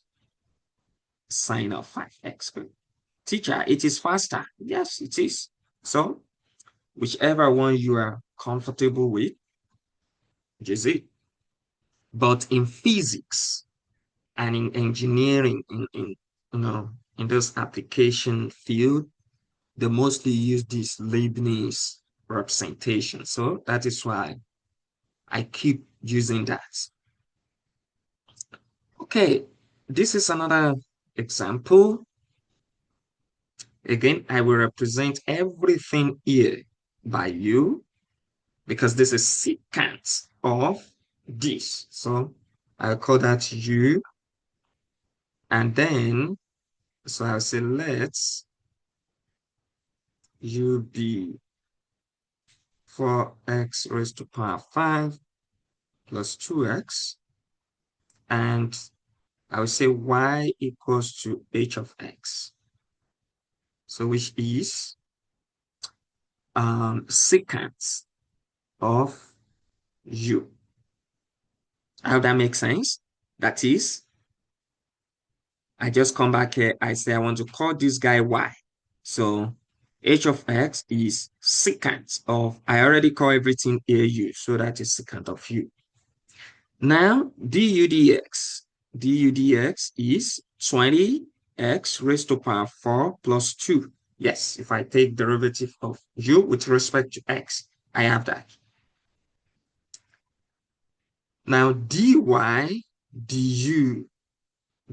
sine of 5x. Teacher, it is faster. Yes, it is. So whichever one you are comfortable with, is it. But in physics and in engineering, in this application field, they mostly use this Leibniz representation. So that is why I keep using that. Okay, this is another example. Again, I will represent everything here by u because this is secant of this. So I'll call that u. And then, so I'll say let's U be 4x raised to power 5 plus 2x, and I will say y equals to h of x. So which is secant of u. I hope that makes sense. That is, I just come back here, I say I want to call this guy y. So h of x is secant of, I already call everything au, so that is secant of u. Now, du dx is 20x raised to power 4 plus 2. Yes, if I take derivative of u with respect to x, I have that. Now, dy du,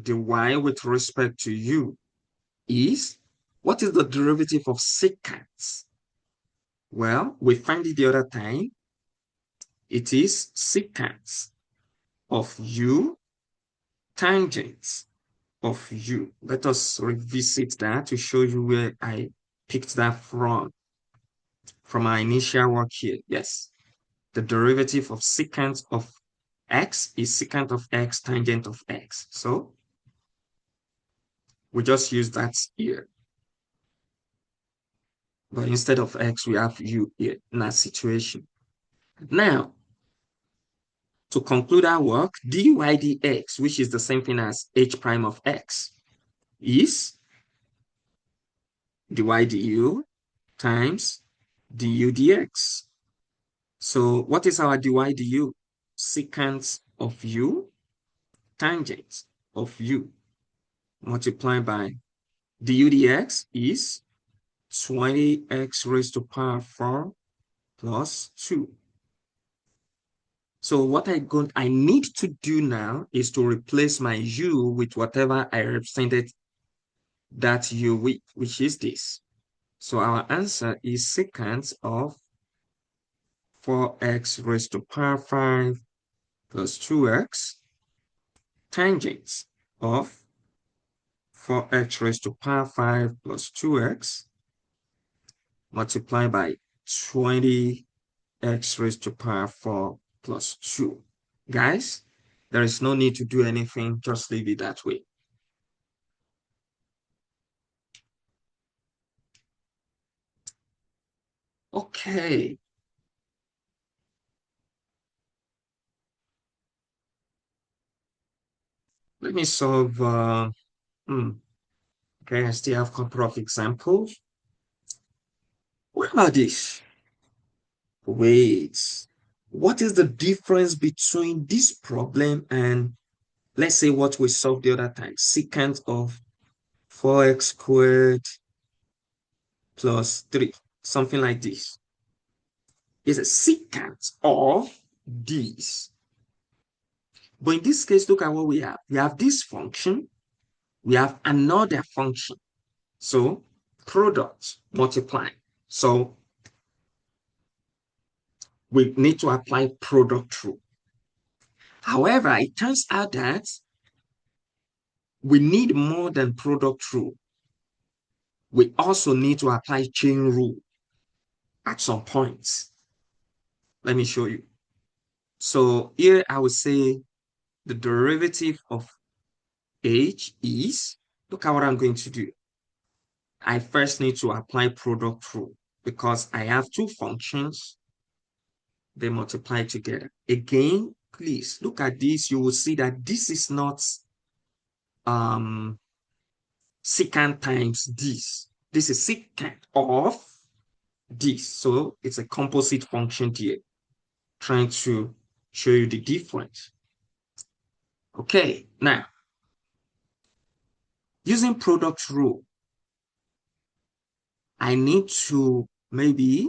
dy with respect to u is, what is the derivative of secant? Well, we find it the other time. It is secant of u tangent of u. Let us revisit that to show you where I picked that from our initial work here. Yes, the derivative of secant of x is secant of x tangent of x. So we just use that here. But instead of x, we have u here in that situation. Now, to conclude our work, dy dx, which is the same thing as h prime of x, is dy du times du dx. So what is our dy du? Secant of u tangent of u multiplied by du dx is 20x raised to power 4 plus 2. So what I need to do now is to replace my u with whatever I represented that u with, which is this. So our answer is secant of 4x raised to power 5 plus 2x tangent of 4x raised to power 5 plus 2x multiplied by 20x raised to power 4 plus 2. Guys, there is no need to do anything, just leave it that way. Okay. Let me solve, okay, I still have a couple of examples. What about this? Wait, what is the difference between this problem and, let's say, what we solved the other time? Secant of 4x squared plus 3, something like this. Is a secant of this. But in this case, look at what we have. We have this function, we have another function. So product multiply. So we need to apply product rule. However, it turns out that we need more than product rule. We also need to apply chain rule at some points. Let me show you. So here I would say the derivative of h is, look at what I'm going to do. I first need to apply product rule because I have two functions, they multiply together. Again, please look at this. You will see that this is not secant times this. This is secant of this. So it's a composite function here, trying to show you the difference. Okay, now, using product rule, I need to maybe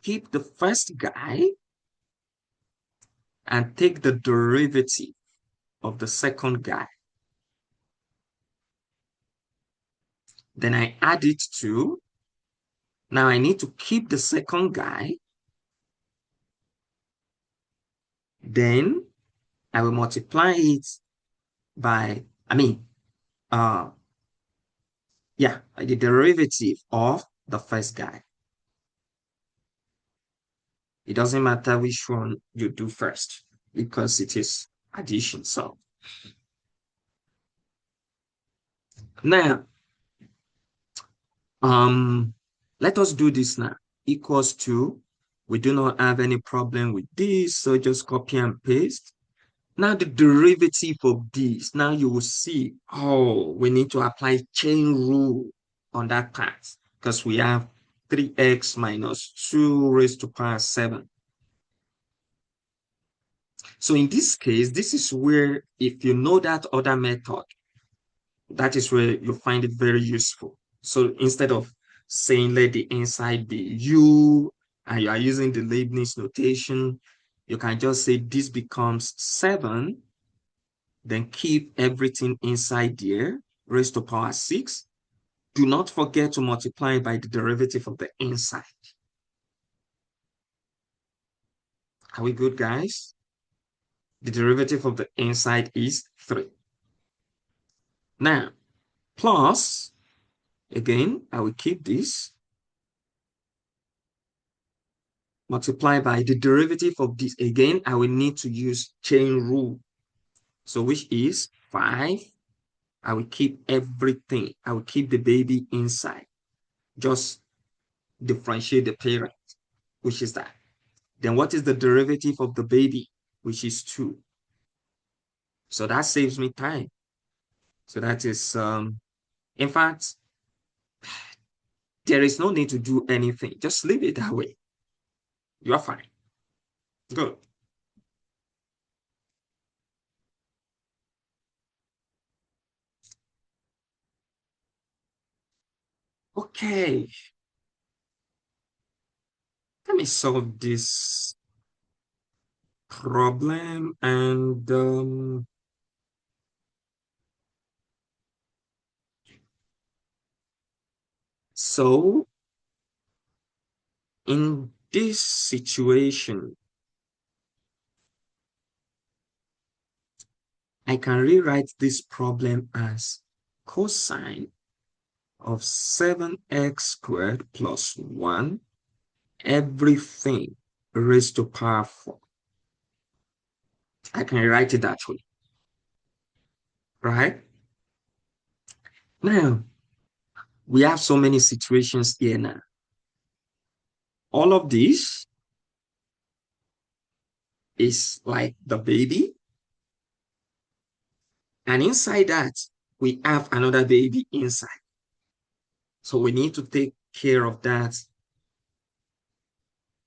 keep the first guy and take the derivative of the second guy. Then I add it to, now I need to keep the second guy. Then I will multiply it by, Yeah, the derivative of the first guy. It doesn't matter which one you do first because it is addition. So now, um, let us do this now. Equals to, we do not have any problem with this, so just copy and paste. Now the derivative of this, now you will see, oh, we need to apply chain rule on that part because we have 3x minus 2 raised to power 7. So in this case, this is where if you know that other method, that is where you find it very useful. So instead of saying let the inside be u and you are using the Leibniz notation, you can just say this becomes 7, then keep everything inside there, raised to power 6. Do not forget to multiply by the derivative of the inside. Are we good, guys? The derivative of the inside is 3. Now, plus, again, I will keep this, multiply by the derivative of this. Again, I will need to use chain rule. So which is 5. I will keep everything. I will keep the baby inside. Just differentiate the parent, which is that. Then what is the derivative of the baby, which is 2? So that saves me time. So that is, in fact, there is no need to do anything. Just leave it that way. You are fine. Good. Okay. Let me solve this problem and so in this situation, I can rewrite this problem as cosine of 7x squared plus 1, everything raised to power 4. I can write it that way, right? Now, we have so many situations here now. All of this is like the baby, and inside that, we have another baby inside. So we need to take care of that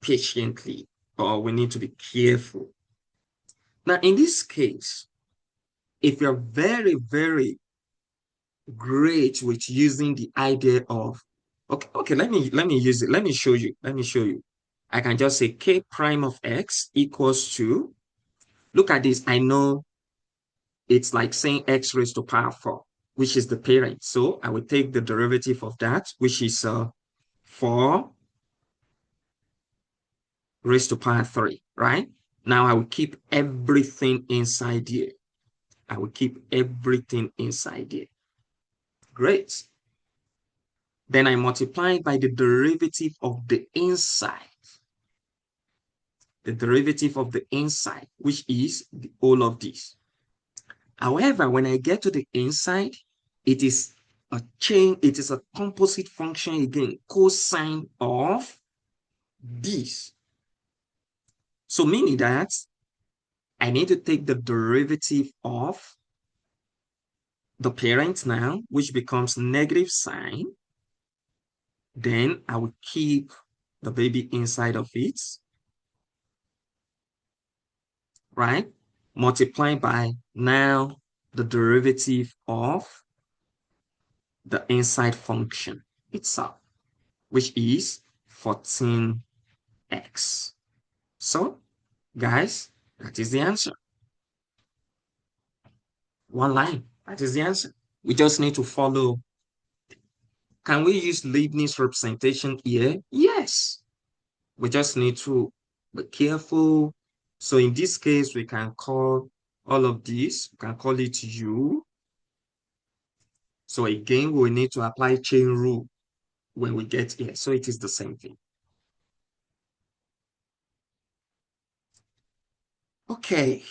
patiently, or we need to be careful. Now, in this case, if you're very, very great with using the idea of, okay, let me use it. Let me show you. I can just say k prime of x equals to, look at this. I know it's like saying x raised to power 4, which is the parent. So I will take the derivative of that, which is 4 raised to power 3, right? Now I will keep everything inside here. I will keep everything inside here. Great. Then I multiply by the derivative of the inside. The derivative of the inside, which is all of this. However, when I get to the inside, it is a chain, it is a composite function again, cosine of this. So meaning that I need to take the derivative of the parent now, which becomes negative sine. Then I will keep the baby inside of it, right? Multiply by now the derivative of the inside function itself, which is 14x. So, guys, that is the answer. One line, that is the answer. We just need to follow. Can we use Leibniz representation here? Yes. We just need to be careful. So in this case, we can call all of this, we can call it U. So again, we need to apply chain rule when we get here. So it is the same thing. Okay.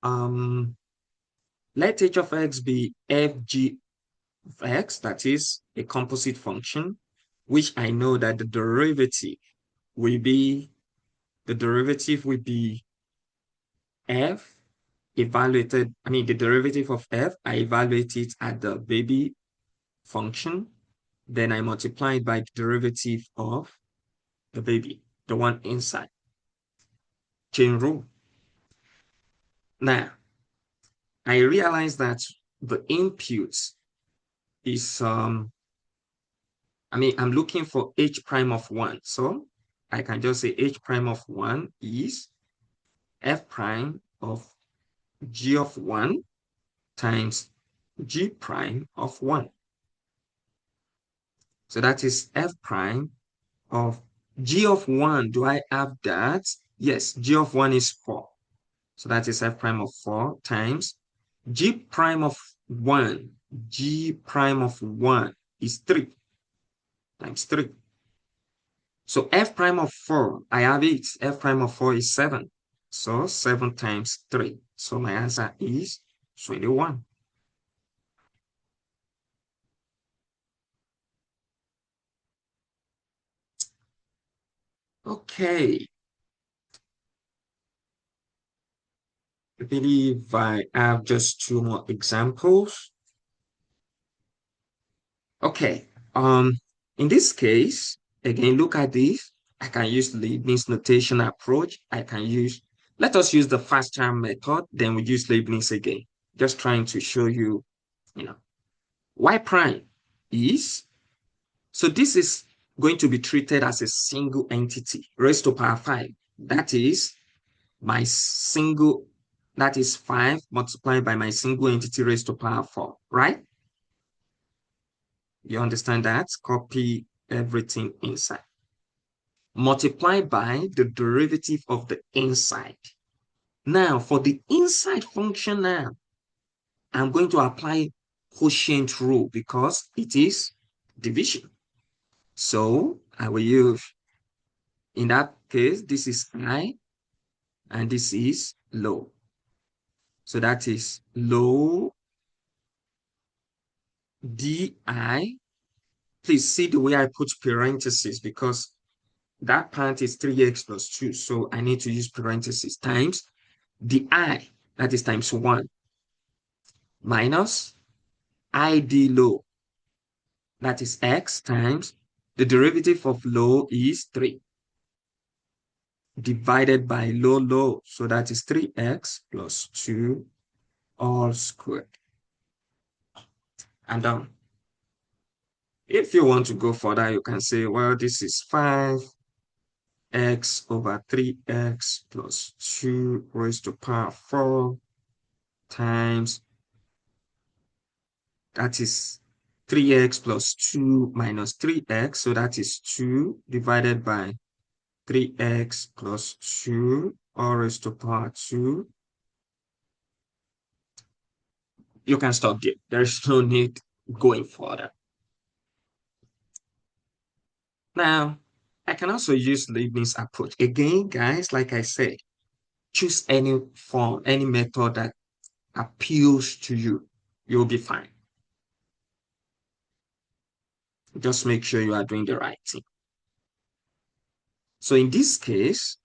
Um, let h of x be fg of x, that is a composite function, which I know that will be the derivative will be f evaluated. I mean, the derivative of f, I evaluate it at the baby function. Then I multiply it by the derivative of the baby, the one inside. Chain rule. Now, I realize that the input is, I mean, I'm looking for h prime of 1. So I can just say h prime of 1 is f prime of g of 1 times g prime of 1. So that is f prime of g of 1. Do I have that? Yes, g of 1 is 4. So that is f prime of 4 times g prime of 1. G prime of 1 is 3 times 3. So f prime of 4, I have it. F prime of 4 is 7. So 7 times 3. So my answer is 21. Okay. I believe I have just two more examples. Okay. In this case, again, look at this. I can use Leibniz notation approach. Let us use the fast charm method, then we use Leibniz again. Just trying to show you, you know, y prime is, so this is going to be treated as a single entity, raised to power 5. That is my single, that is 5 multiplied by my single entity raised to power 4, right? You understand that? Copy everything inside. Multiply by the derivative of the inside. Now, for the inside function now, I'm going to apply quotient rule because it is division. So I will use, in that case, this is high and this is low. So that is low di. Please see the way I put parentheses because that part is 3x plus 2. So I need to use parentheses times the I, that is times 1, minus id low, that is x times the derivative of low is 3 divided by low. So that is 3x plus 2 all squared. And if you want to go further, you can say, well, this is 5x over 3x plus 2 raised to power 4 times, that is 3x plus 2 minus 3x. So that is 2 divided by 3x plus 2 all raised to power 2. You can stop there. There's no need going further. Now, I can also use Leibniz approach. Again, guys, like I said, choose any form, any method that appeals to you. You'll be fine. Just make sure you are doing the right thing. So in this case,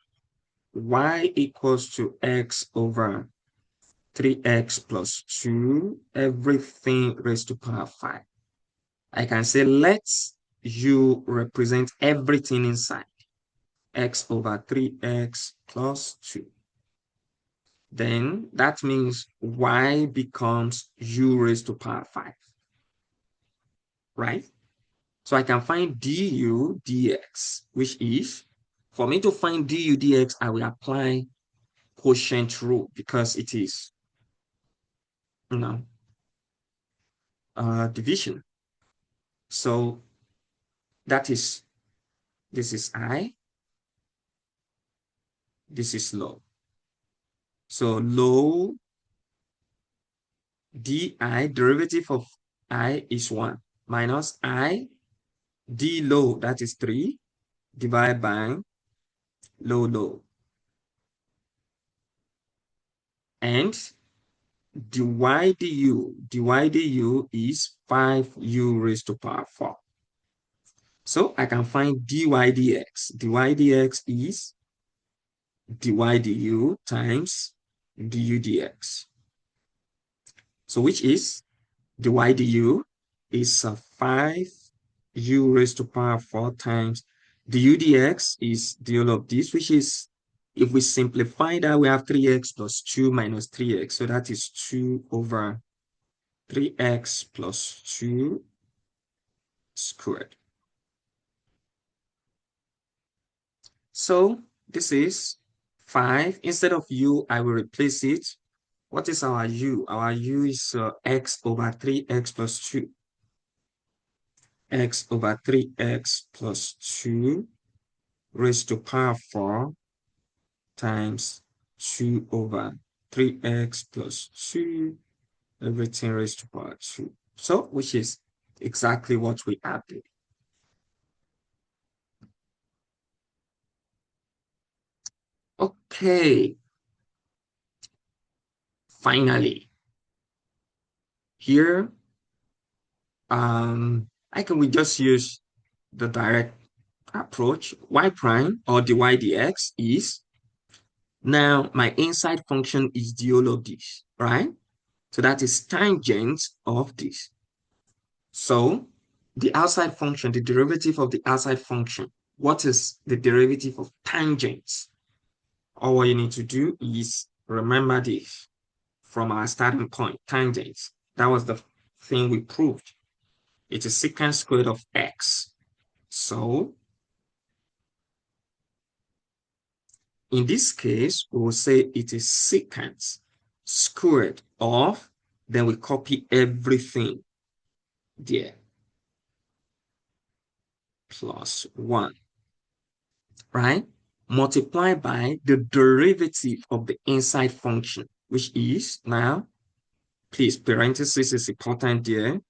y equals to x over 3x plus 2, everything raised to power 5. I can say let's you represent everything inside. X over 3x plus 2. Then that means y becomes u raised to power 5, right? So I can find du dx, which is, for me to find du dx, I will apply quotient rule because it is, you know, division. So that is, this is I, this is low. So low di, derivative of I is 1, minus I, d low, that is 3, divided by low. And dy du is 5u raised to power 4. So I can find dy dx. dy dx is dy du times du dx. So which is dy du is 5u raised to power 4 times du dx is the whole of this, which is, if we simplify that, we have 3x plus 2 minus 3x. So that is 2 over 3x plus 2 squared. So this is 5. Instead of u, I will replace it. What is our u? Our u is x over 3x plus 2. X over 3x plus 2 raised to power 4 times 2 over 3x plus 2, everything raised to power 2. So, which is exactly what we added. Okay. Finally, here, we just use the direct approach. Y prime or dy dx is, now my inside function is the whole of this, right? So that is tangent of this. So the outside function, the derivative of the outside function, what is the derivative of tangents? All what you need to do is remember this from our starting point, tangents. That was the thing we proved. It is secant squared of x. So in this case, we will say it is secant squared of, then we copy everything there, plus 1, right? Multiplied by the derivative of the inside function, which is, now, please, parenthesis is important there,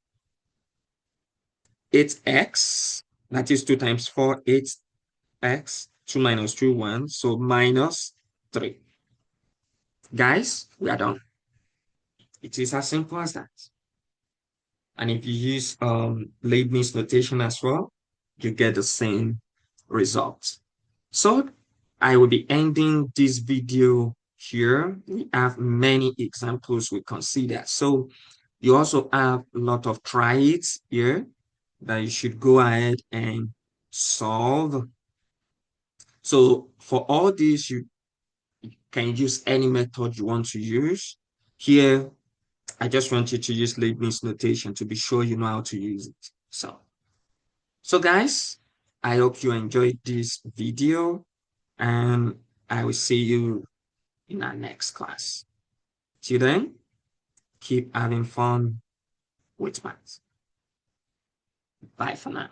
8x, that is 2 times 4, 8x, 2 minus 2, 1, so minus 3. Guys, we are done. It is as simple as that. And if you use Leibniz notation as well, you get the same result. So I will be ending this video here. We have many examples we consider. So you also have a lot of try it here that you should go ahead and solve. So for all these, you can use any method you want to use. Here, I just want you to use Leibniz notation to be sure you know how to use it. So guys, I hope you enjoyed this video, and I will see you in our next class. Till then, keep having fun with math. Bye for now.